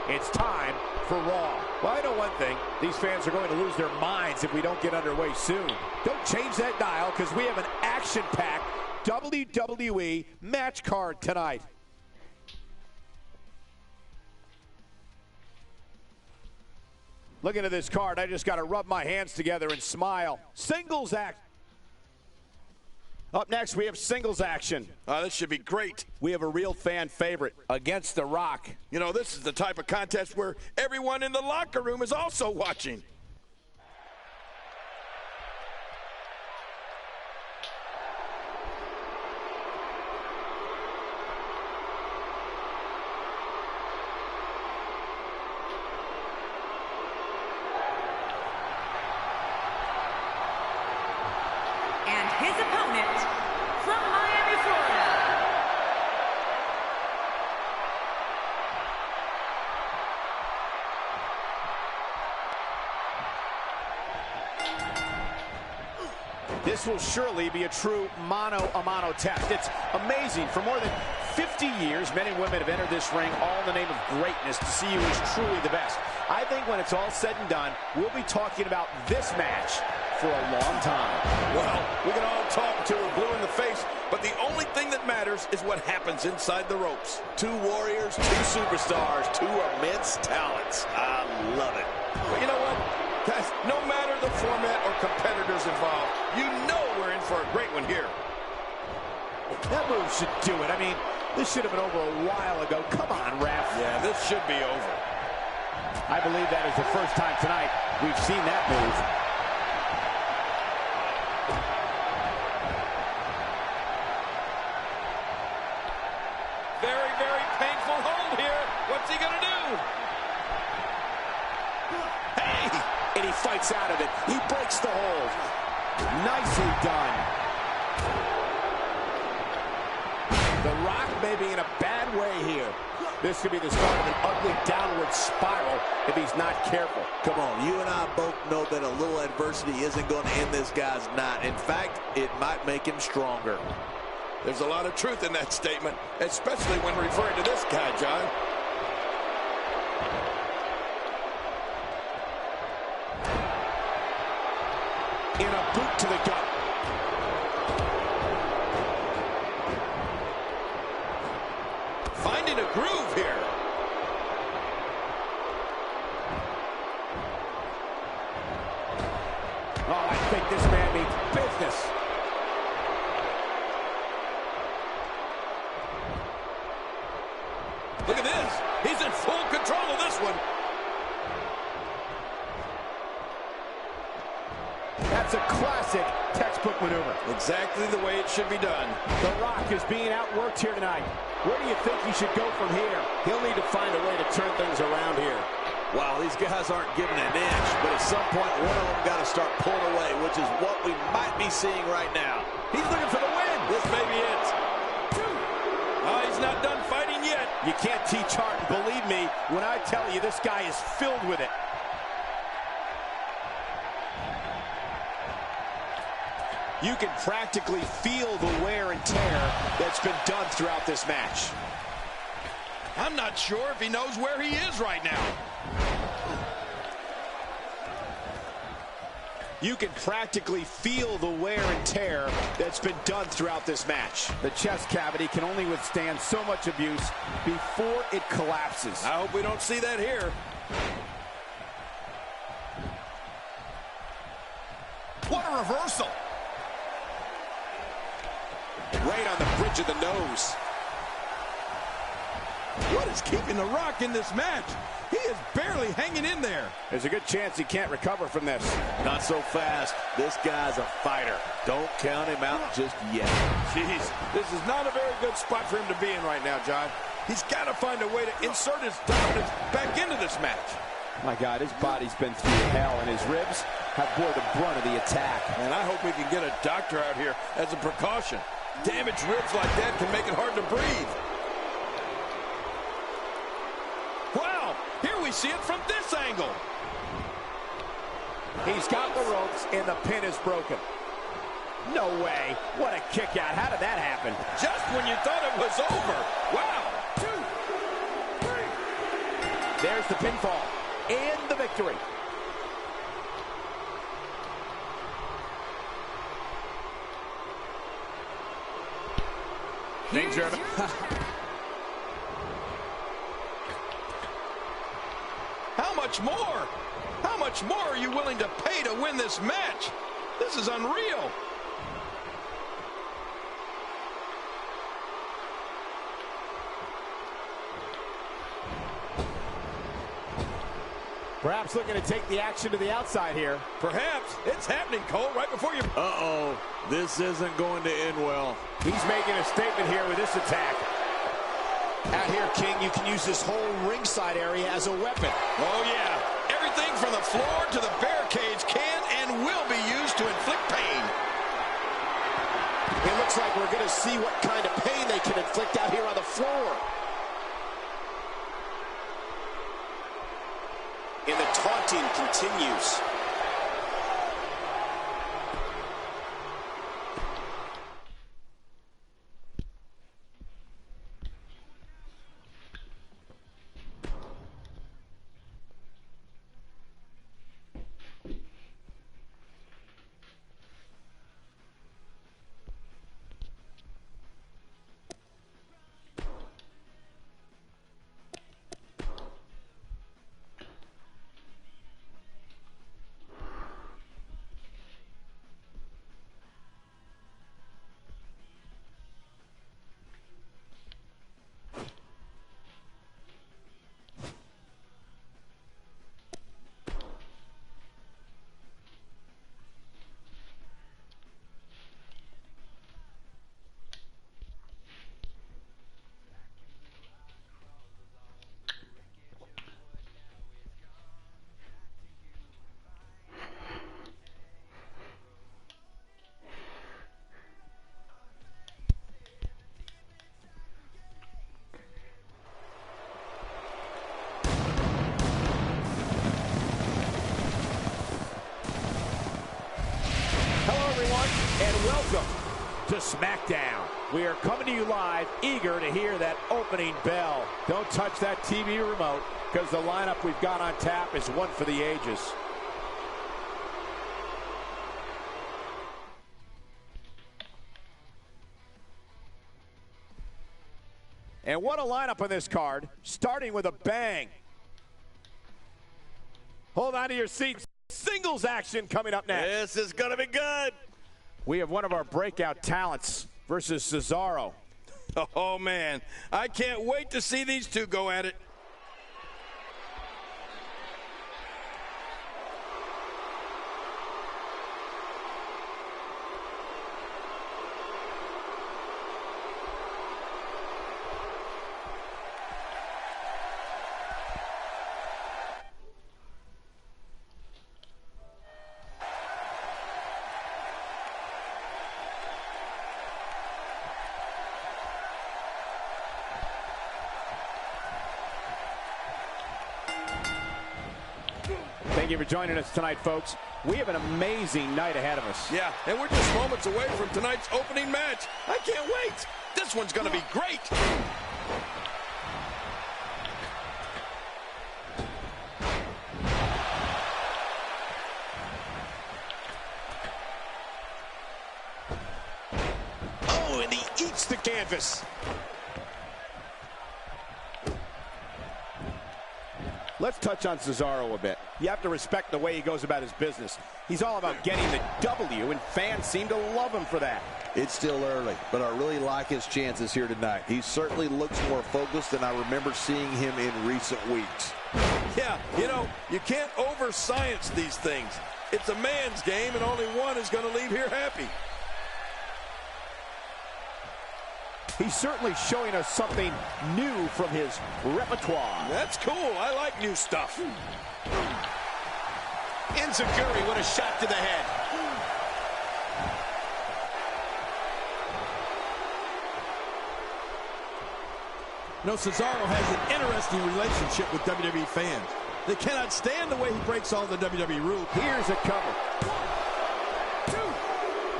It's time for Raw. Well, I know one thing. These fans are going to lose their minds if we don't get underway soon. Don't change that dial, because we have an action-packed WWE match card tonight. Looking at this card, I just got to rub my hands together and smile. Singles act. Up next, we have singles action. This should be great. We have a real fan favorite against The Rock. You know, this is the type of contest where everyone in the locker room is also watching. And his opponent from Miami, Florida. This will surely be a true mano-a-mano test. It's amazing. For more than 50 years, men and women have entered this ring all in the name of greatness to see who is truly the best. I think when it's all said and done, we'll be talking about this match for a long time. Well, we can all talk until we're blue in the face, but the only thing that matters is what happens inside the ropes. Two warriors, two superstars, two immense talents. I love it. But you know what? Guys, no matter the format or competitors involved, you know we're in for a great one here. That move should do it. I mean, this should have been over a while ago. Come on, ref. Yeah, this should be over. I believe that is the first time tonight we've seen that move. Very, very painful hold here. What's he going to do? Hey! And he fights out of it. He breaks the hold. Nicely done. The Rock may be in a bad way here. This could be the start of an ugly downward spiral if he's not careful. Come on, you and I both know that a little adversity isn't going to end this guy's night. In fact, it might make him stronger. There's a lot of truth in that statement, especially when referring to this guy, John. In a boot to the gut. Finding a groove here. Oh, I think this man means business. Look at this. He's in full control of this one. That's a classic textbook maneuver. Exactly the way it should be done. The Rock is being outworked here tonight. Where do you think he should go from here? He'll need to find a way to turn things around here. Wow, these guys aren't giving an inch, but at some point, one of them got to start pulling away, which is what we might be seeing right now. He's looking for the win. This may be it. Oh, he's not done fighting yet. You can't teach art, and believe me when I tell you this guy is filled with it. You can practically feel the wear and tear that's been done throughout this match. I'm not sure if he knows where he is right now. You can practically feel the wear and tear that's been done throughout this match. The chest cavity can only withstand so much abuse before it collapses. I hope we don't see that here. What a reversal. Right on the bridge of the nose. What is keeping The Rock in this match? He is barely hanging in there. There's a good chance he can't recover from this. Not so fast. This guy's a fighter. Don't count him out just yet. Jeez, this is not a very good spot for him to be in right now, John. He's got to find a way to insert his dominance back into this match. My God, his body's been through hell, and his ribs have bore the brunt of the attack. And I hope we can get a doctor out here as a precaution. Damaged ribs like that can make it hard to breathe. Wow, here we see it from this angle. He's got the ropes, and the pin is broken. No way. What a kick out. How did that happen? Just when you thought it was over. Wow. 2, 3. There's the pinfall and the victory. Things are... How much more? How much more are you willing to pay to win this match? This is unreal. Perhaps looking to take the action to the outside here. Perhaps. It's happening, Cole, right before you... Uh-oh. This isn't going to end well. He's making a statement here with this attack. Out here, King, you can use this whole ringside area as a weapon. Oh, yeah. Everything from the floor to the barricades can and will be used to inflict pain. It looks like we're going to see what kind of pain they can inflict out here on the floor. And the taunting continues. And welcome to SmackDown. We are coming to you live, eager to hear that opening bell. Don't touch that TV remote, because the lineup we've got on tap is one for the ages. And what a lineup on this card, starting with a bang. Hold on to your seats. Singles action coming up next. This is going to be good. We have one of our breakout talents versus Cesaro. Oh, man. I can't wait to see these two go at it. Thank you for joining us tonight, folks. We have an amazing night ahead of us. Yeah, and we're just moments away from tonight's opening match. I can't wait. This one's going to be great. Oh, and he eats the canvas. Let's touch on Cesaro a bit. You have to respect the way he goes about his business. He's all about getting the W, and fans seem to love him for that. It's still early, but I really like his chances here tonight. He certainly looks more focused than I remember seeing him in recent weeks. Yeah, you know, you can't over-science these things. It's a man's game, and only one is going to leave here happy. He's certainly showing us something new from his repertoire. That's cool. I like new stuff. Enziguri, what a shot to the head. You know, Cesaro has an interesting relationship with WWE fans. They cannot stand the way he breaks all the WWE rules. Here's a cover.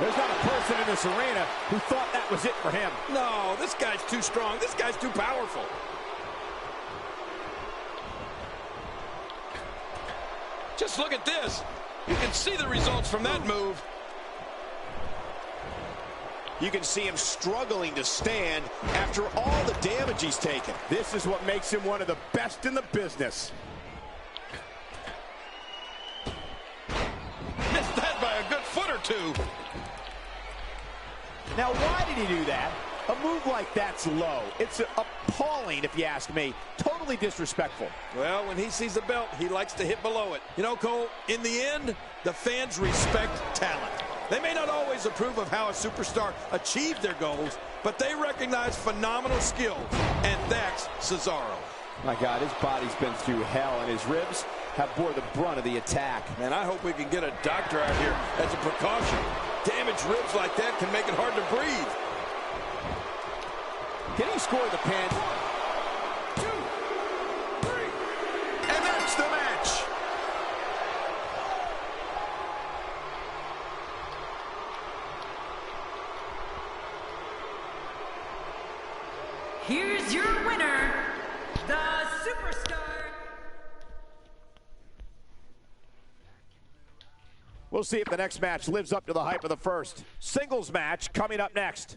There's not a person in this arena who thought that was it for him. No, this guy's too strong. This guy's too powerful. Just look at this. You can see the results from that move. You can see him struggling to stand after all the damage he's taken. This is what makes him one of the best in the business. Missed that by a good foot or two. Now, why did he do that? A move like that's low. It's appalling, if you ask me. Totally disrespectful. Well, when he sees the belt, he likes to hit below it. You know, Cole, in the end, the fans respect talent. They may not always approve of how a superstar achieved their goals, but they recognize phenomenal skill, and that's Cesaro. My God, his body's been through hell, and his ribs have bore the brunt of the attack. Man, I hope we can get a doctor out here as a precaution. Damaged ribs like that can make it hard to breathe. Can he score the pin? 1, 2, 3. And that's the match. Here's your winner, the Superstar. We'll see if the next match lives up to the hype of the first. Singles match coming up next.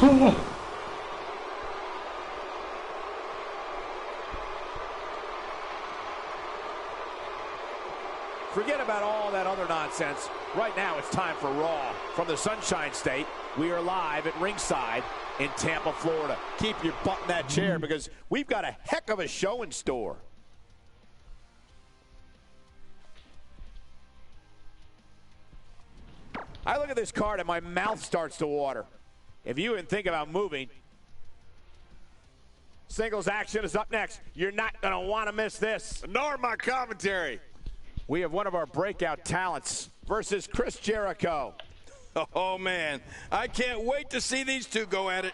Forget about all that other nonsense. Right now, it's time for Raw. From the Sunshine State, we are live at ringside in Tampa, Florida. Keep your butt in that chair because we've got a heck of a show in store. I look at this card and my mouth starts to water. If you even think about moving, singles action is up next. You're not going to want to miss this. Nor my commentary. We have one of our breakout talents versus Chris Jericho. Oh, man. I can't wait to see these two go at it.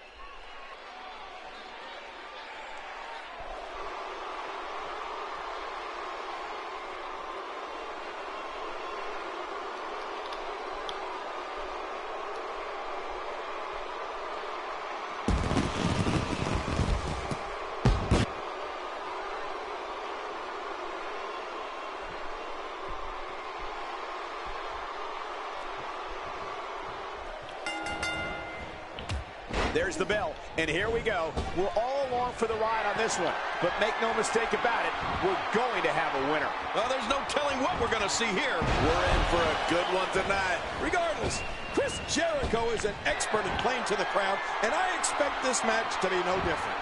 There's the bell, and here we go. We're all along for the ride on this one, but make no mistake about it, we're going to have a winner. Well, there's no telling what we're going to see here. We're in for a good one tonight. Regardless, Chris Jericho is an expert at playing to the crowd, and I expect this match to be no different.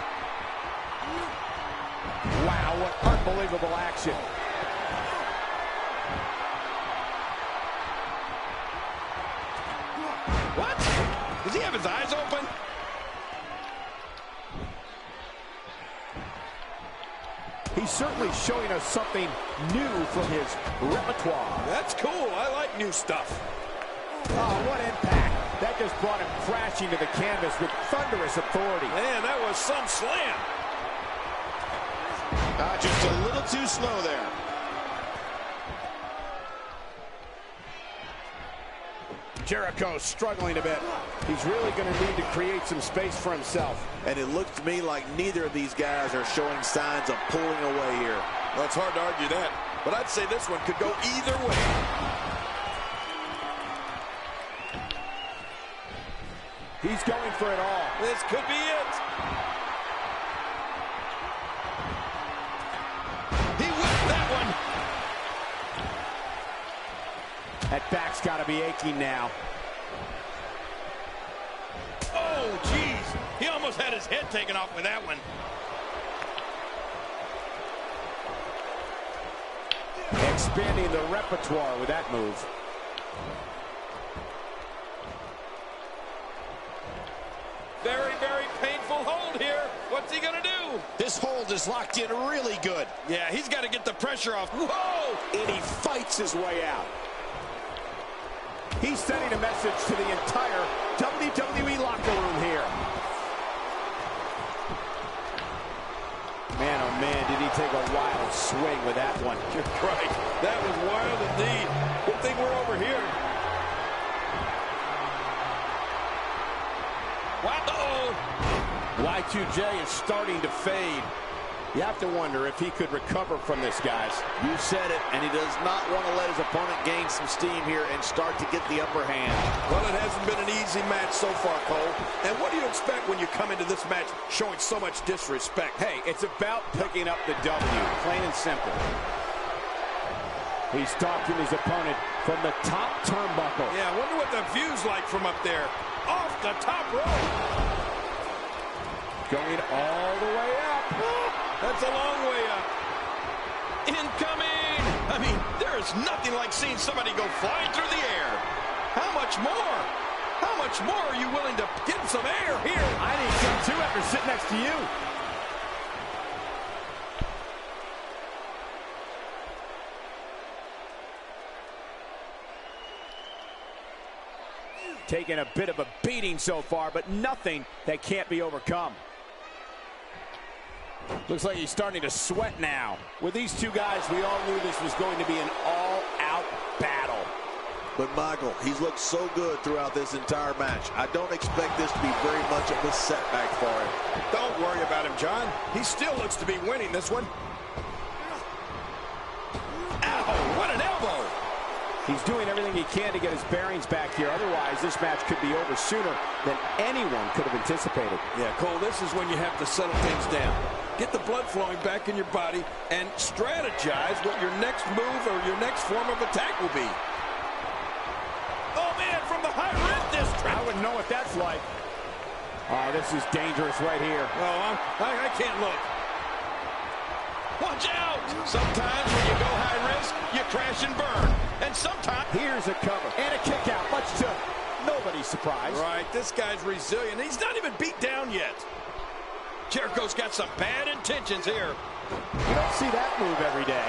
Wow, what unbelievable action. What? Does he have his eyes open? He's certainly showing us something new from his repertoire. That's cool. I like new stuff. Oh, what impact. That just brought him crashing to the canvas with thunderous authority. Man, that was some slam. Just a little too slow there. Jericho struggling a bit. He's really going to need to create some space for himself. And it looks to me like neither of these guys are showing signs of pulling away here. Well, it's hard to argue that, but I'd say this one could go either way. He's going for it all. This could be it. He whipped that one. That back's got to be aching now. Oh, jeez. He almost had his head taken off with that one. Expanding the repertoire with that move. Very, very painful hold here. What's he going to do? This hold is locked in really good. Yeah, he's got to get the pressure off. Whoa! And he fights his way out. He's sending a message to the entire WWE locker room here. Man, oh man, did he take a wild swing with that one. You're right. That was wild indeed. Good thing we're over here. Uh-oh. Y2J is starting to fade. You have to wonder if he could recover from this, guys. You said it, and he does not want to let his opponent gain some steam here and start to get the upper hand. Well, it hasn't been an easy match so far, Cole. And what do you expect when you come into this match showing so much disrespect? Hey, it's about picking up the W, plain and simple. He's stalking his opponent from the top turnbuckle. Yeah, I wonder what the view's like from up there. Off the top rope. Going all the way up. That's a long way up. Incoming! I mean, there is nothing like seeing somebody go flying through the air. How much more? How much more are you willing to get some air here? I need some too after sitting next to you. Taking a bit of a beating so far, but nothing that can't be overcome. Looks like he's starting to sweat now. With these two guys, we all knew this was going to be an all-out battle. But, Michael, he's looked so good throughout this entire match. I don't expect this to be very much of a setback for him. Don't worry about him, John. He still looks to be winning this one. Ow, what an elbow. He's doing everything he can to get his bearings back here. Otherwise, this match could be over sooner than anyone could have anticipated. Yeah, Cole, this is when you have to settle things down. Get the blood flowing back in your body and strategize what your next move or your next form of attack will be. Oh, man, from the high rim district. I wouldn't know what that's like. Oh, this is dangerous right here. Oh, I can't look. Watch out! Sometimes when you go high risk, you crash and burn. And sometimes... Here's a cover and a kick out, much to nobody's surprise. Right, this guy's resilient. He's not even beat down yet. Jericho's got some bad intentions here. You don't see that move every day.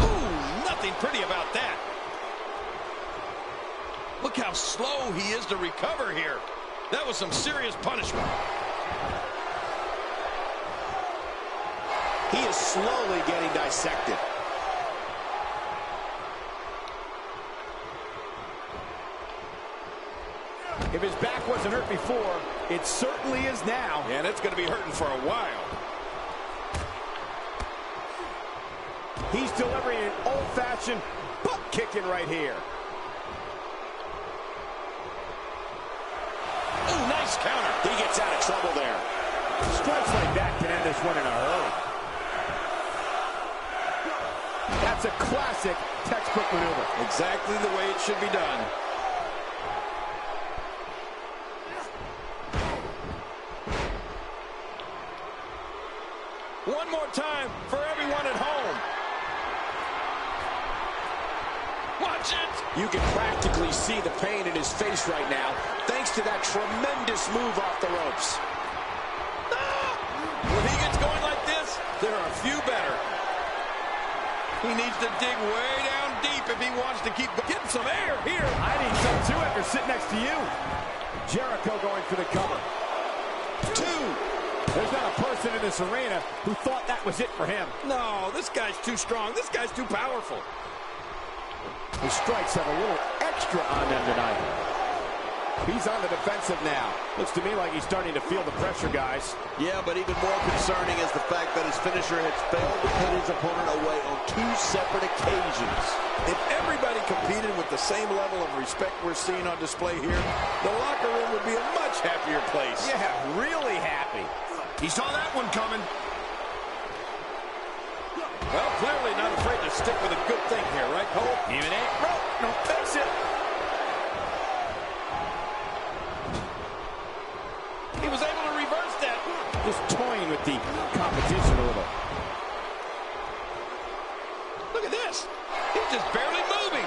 Ooh, nothing pretty about that. Look how slow he is to recover here. That was some serious punishment. He is slowly getting dissected. If his back wasn't hurt before, it certainly is now. And it's going to be hurting for a while. He's delivering an old-fashioned butt kicking right here. Ooh, nice counter. He gets out of trouble there. Strikes like that can end this one in a hurry. That's a classic textbook maneuver. Exactly the way it should be done. One more time for everyone at home. Watch it. You can practically see the pain in his face right now, thanks to that tremendous move off the ropes. When he gets going like this, there are a few better. He needs to dig way down deep if he wants to keep getting some air here. I need some too after sitting next to you. Jericho going for the cover. 2. There's not a person in this arena who thought that was it for him. No, this guy's too strong. This guy's too powerful. The strikes have a little extra on them tonight. He's on the defensive now. Looks to me like he's starting to feel the pressure, guys. Yeah, but even more concerning is the fact that his finisher has failed to put his opponent away on 2 separate occasions. If everybody competed with the same level of respect we're seeing on display here, the locker room would be a much happier place. Yeah, really happy. He saw that one coming. Well, clearly not afraid to stick with a good thing here, right, Cole? Even ain't broke, no fix it. He was able to reverse that. Just toying with the competition a little. Look at this. He's just barely moving.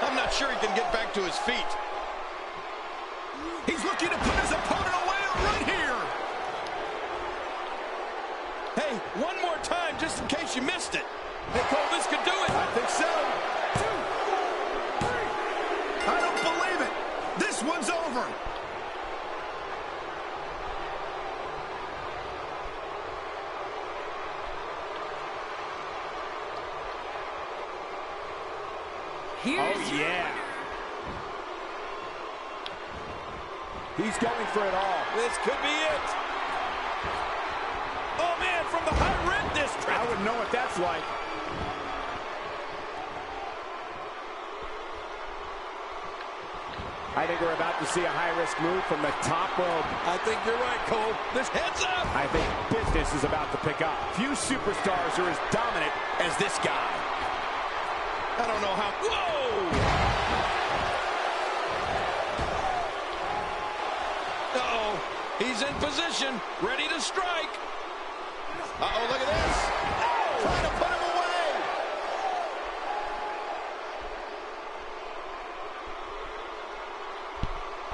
I'm not sure he can get back to his feet. He's looking to put his opponent away right here. Hey, one more time just in case you missed it. Hey, Cole, this could do it. I think so. 2, 3. I don't believe it. This one's over. Here's Yeah. He's going for it all. This could be it. Oh, man, from the high rim district. I wouldn't know what that's like. I think we're about to see a high-risk move from the top rope. I think you're right, Cole. This heads up. I think business is about to pick up. Few superstars are as dominant as this guy. I don't know how. Whoa! Uh-oh. He's in position, ready to strike. Uh-oh, look at this. Oh! Trying to put him away.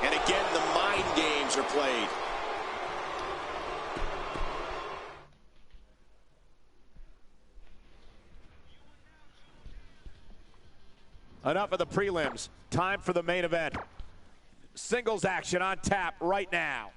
And again, the mind games are played. Enough of the prelims. Time for the main event. Singles action on tap right now.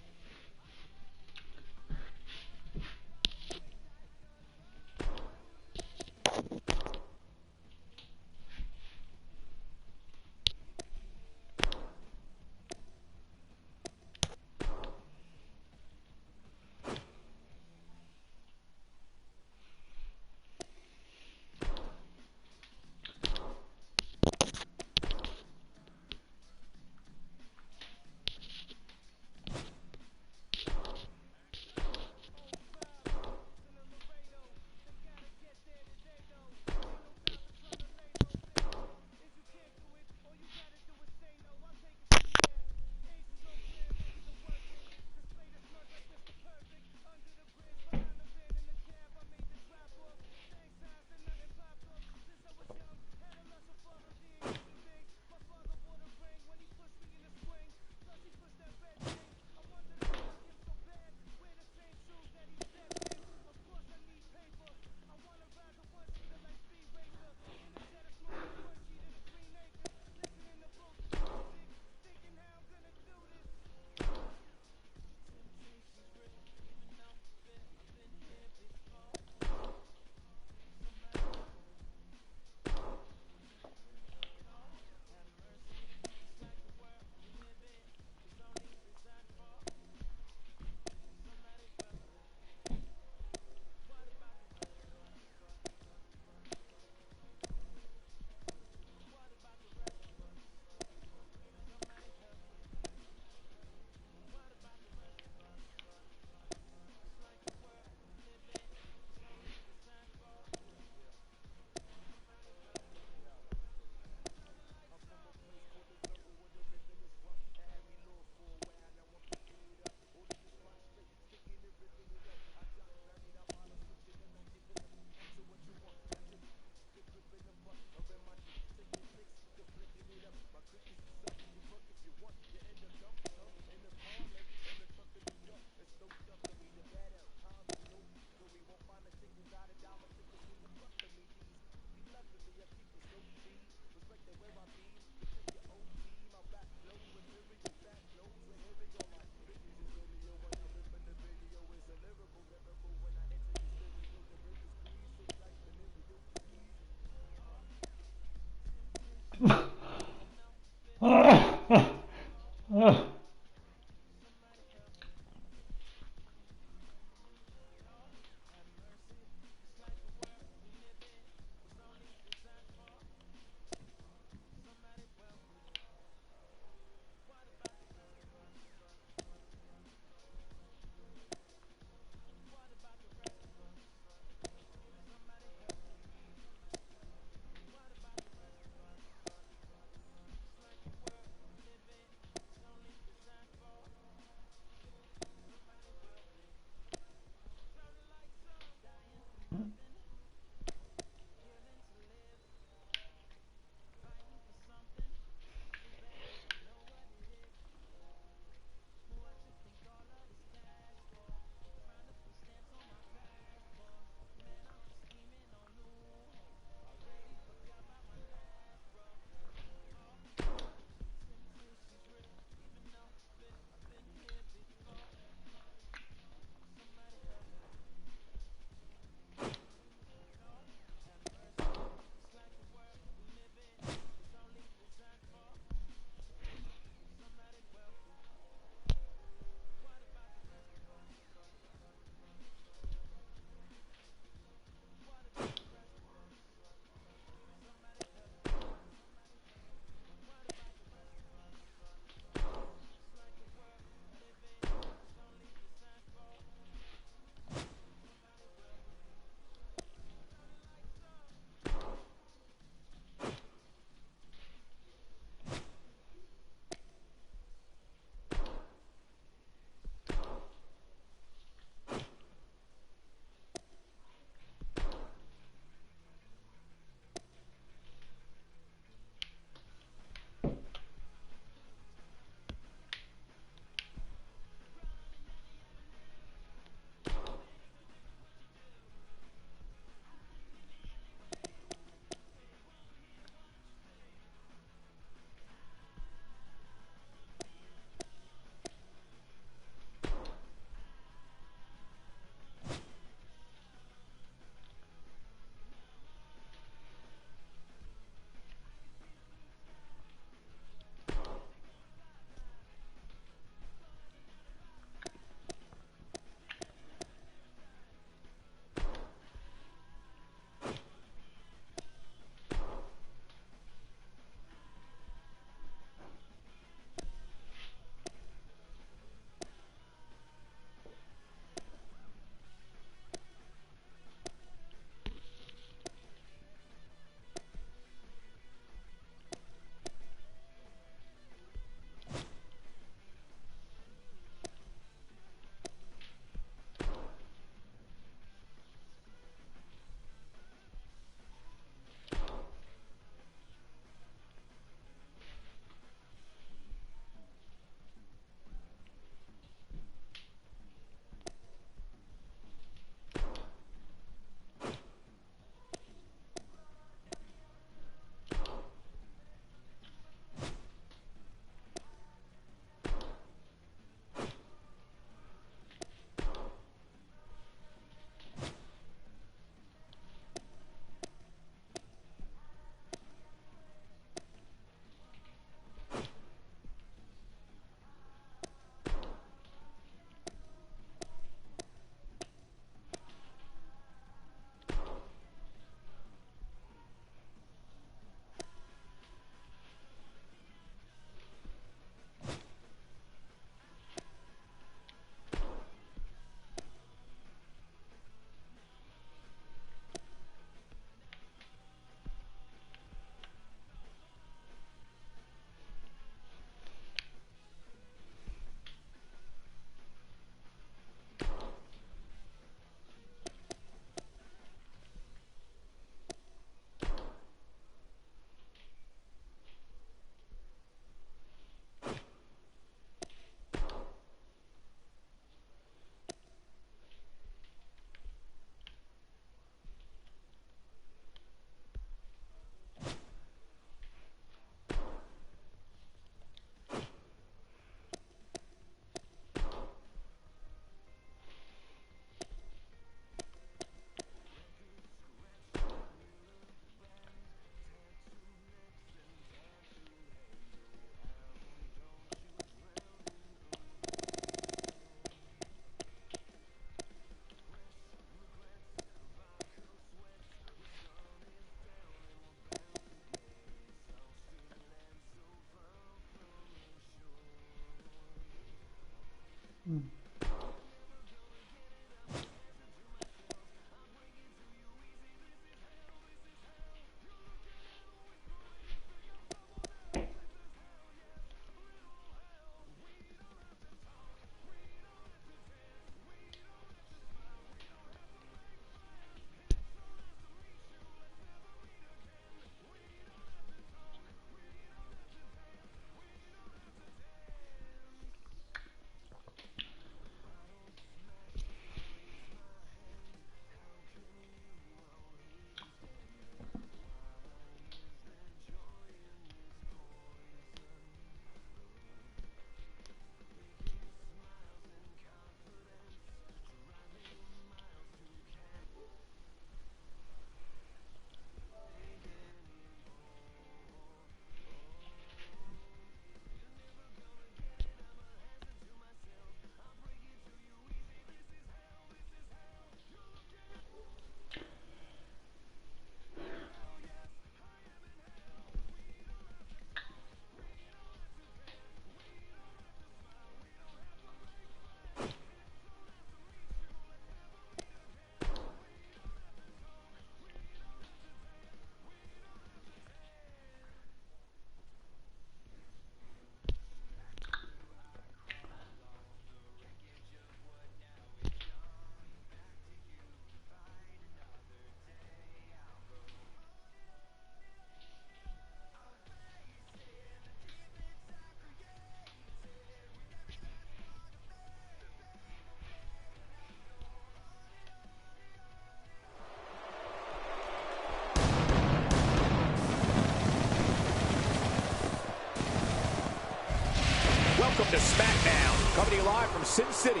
Welcome to SmackDown. Coming to you live from Sin City,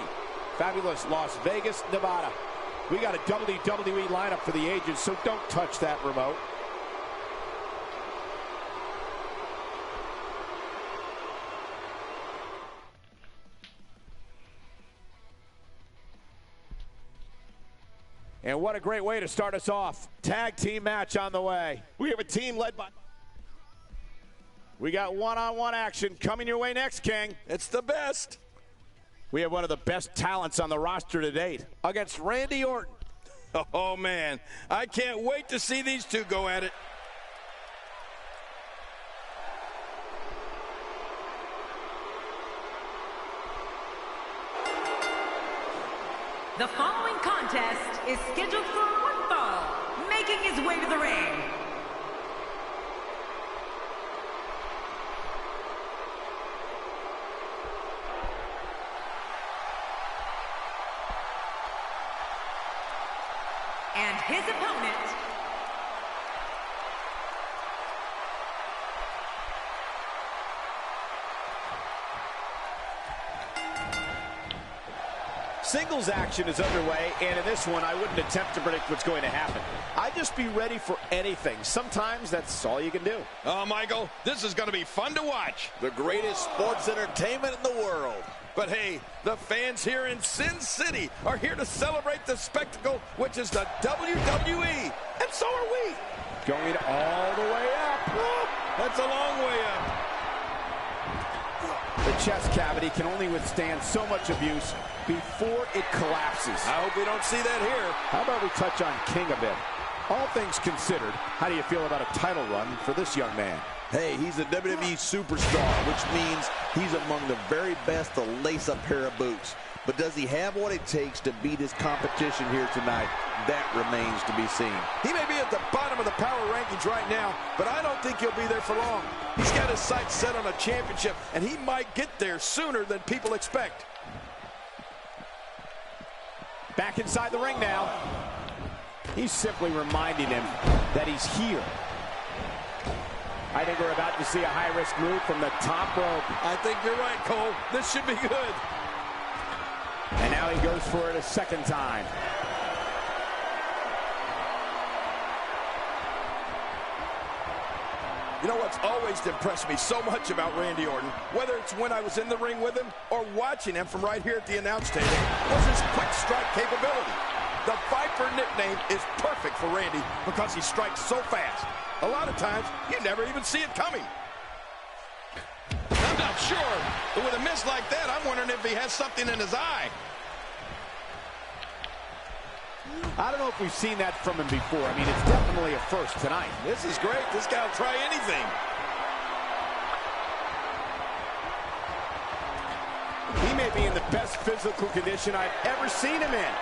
fabulous Las Vegas, Nevada. We got a WWE lineup for the ages, so don't touch that remote. And what a great way to start us off. Tag team match on the way. We have a team led by... We got one-on-one action coming your way next, King. It's the best. We have one of the best talents on the roster to date against Randy Orton. Oh, man. I can't wait to see these two go at it. The following contest is scheduled for one fall, making his way to the ring. And his opponent, Singles action is underway, and in this one, I wouldn't attempt to predict what's going to happen. I'd just be ready for anything. Sometimes that's all you can do. Oh, Michael, this is going to be fun to watch. The greatest sports entertainment in the world. But hey, the fans here in Sin City are here to celebrate the spectacle, which is the WWE. And so are we. Going all the way up. Oh, that's a long way up. The chest cavity can only withstand so much abuse before it collapses. I hope we don't see that here. How about we touch on King a bit? All things considered, how do you feel about a title run for this young man? Hey, he's a WWE superstar, which means he's among the very best to lace a pair of boots. But does he have what it takes to beat his competition here tonight? That remains to be seen. He may be at the bottom of the power rankings right now, but I don't think he'll be there for long. He's got his sights set on a championship, and he might get there sooner than people expect. Back inside the ring now. He's simply reminding him that he's here. I think we're about to see a high-risk move from the top rope. I think you're right, Cole. This should be good. And now he goes for it a second time. You know what's always impressed me so much about Randy Orton, whether it's when I was in the ring with him or watching him from right here at the announce table, was his quick strike capability. The Viper nickname is perfect for Randy because he strikes so fast. A lot of times, you never even see it coming. I'm not sure, but with a miss like that, I'm wondering if he has something in his eye. I don't know if we've seen that from him before. I mean, it's definitely a first tonight. This is great. This guy will try anything. He may be in the best physical condition I've ever seen him in.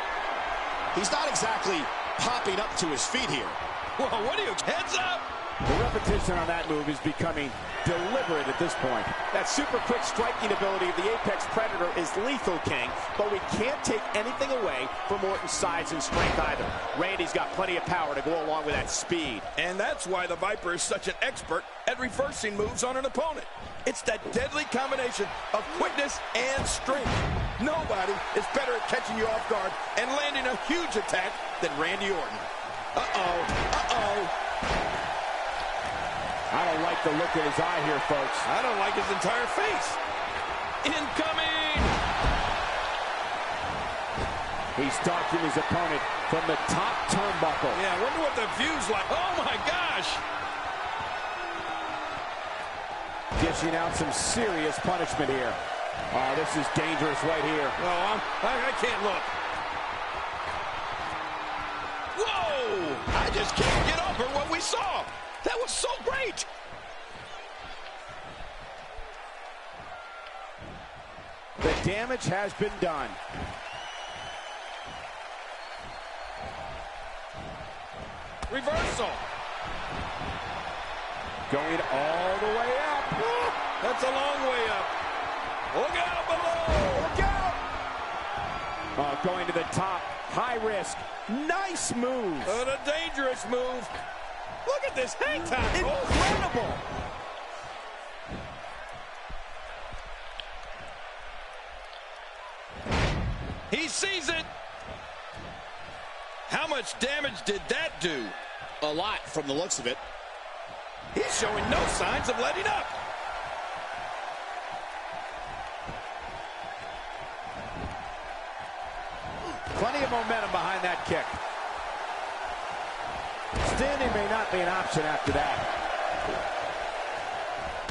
He's not exactly popping up to his feet here. Whoa, what are you, heads up? The repetition on that move is becoming deliberate at this point. That super quick striking ability of the Apex Predator is lethal, King, but we can't take anything away from Orton's size and strength either. Randy's got plenty of power to go along with that speed. And that's why the Viper is such an expert at reversing moves on an opponent. It's that deadly combination of quickness and strength. Nobody is better at catching you off guard and landing a huge attack than Randy Orton. Uh-oh, uh-oh. I don't like the look in his eye here, folks. I don't like his entire face. Incoming! He's stalking his opponent from the top turnbuckle. Yeah, I wonder what the view's like. Oh, my gosh! Dishing out some serious punishment here. Oh, this is dangerous right here. No, I can't look. Whoa! I just can't get over what we saw. That was so great. The damage has been done. Reversal. Going all the way up. Woo! That's a long way up. Look out below. Look out. Oh, going to the top. High risk. Nice move. A dangerous move. Look at this hang time. Incredible. He sees it. How much damage did that do? A lot from the looks of it. He's showing no signs of letting up. Plenty of momentum behind that kick. Standing may not be an option after that.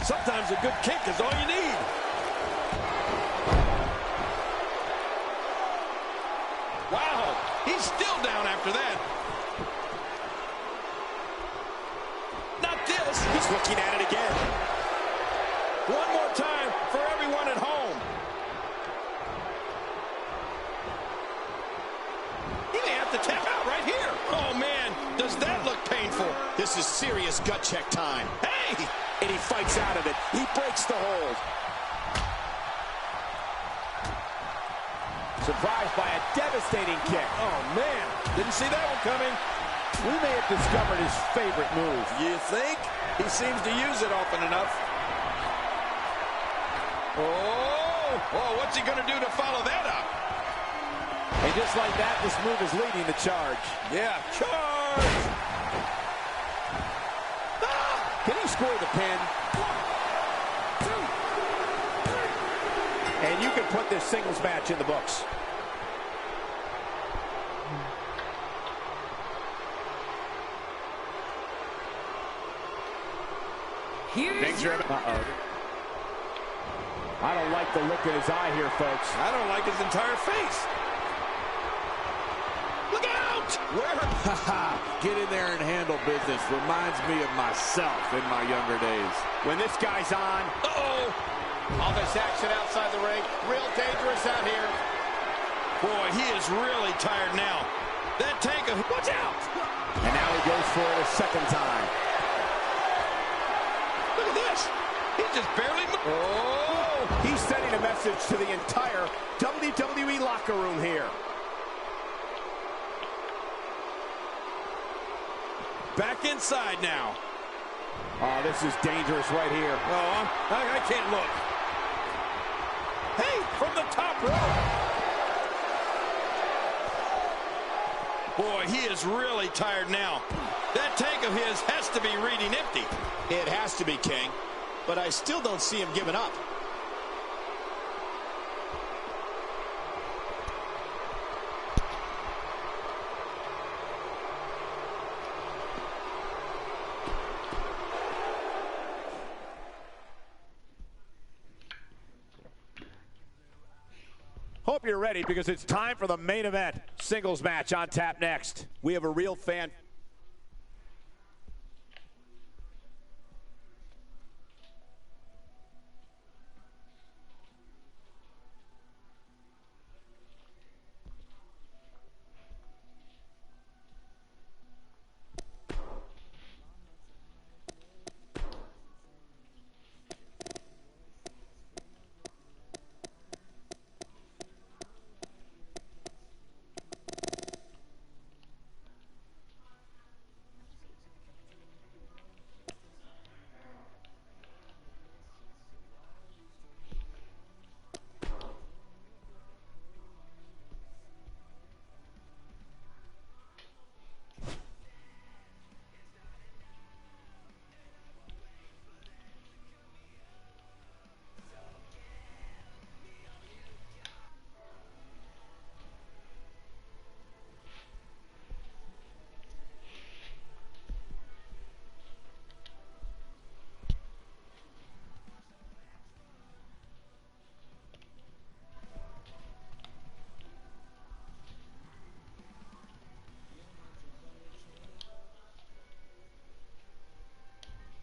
Sometimes a good kick is all you need. Wow, he's still down after that. Not this. He's looking at it again. One more time for everyone at home. He may have to tap out right here. Oh, man, does that look painful? This is serious gut check time. Hey! And he fights out of it. He breaks the hold. Surprised by a devastating kick. Oh, man, didn't see that one coming. We may have discovered his favorite move. You think? He seems to use it often enough. Oh, what's he going to do to follow that up? And just like that, this move is leading the charge. Yeah, charge! Can he score the pin? 1, 2, 3. And you can put this singles match in the books. Here's your... I don't like the look in his eye here, folks. I don't like his entire face. Look out! Where? Get in there and handle business. Reminds me of myself in my younger days. When this guy's on, all this action outside the ring, real dangerous out here. Boy, he is really tired now. That tank of... Watch out! And now he goes for it a second time. Look at this. He just barely... Oh! He's sending a message to the entire WWE locker room here. Back inside now. Oh, this is dangerous right here. Oh, I can't look. Hey, from the top rope. Boy, he is really tired now. That tank of his has to be reading empty. It has to be, King. But I still don't see him giving up. Hope you're ready because it's time for the main event. Singles match on tap next. We have a real fan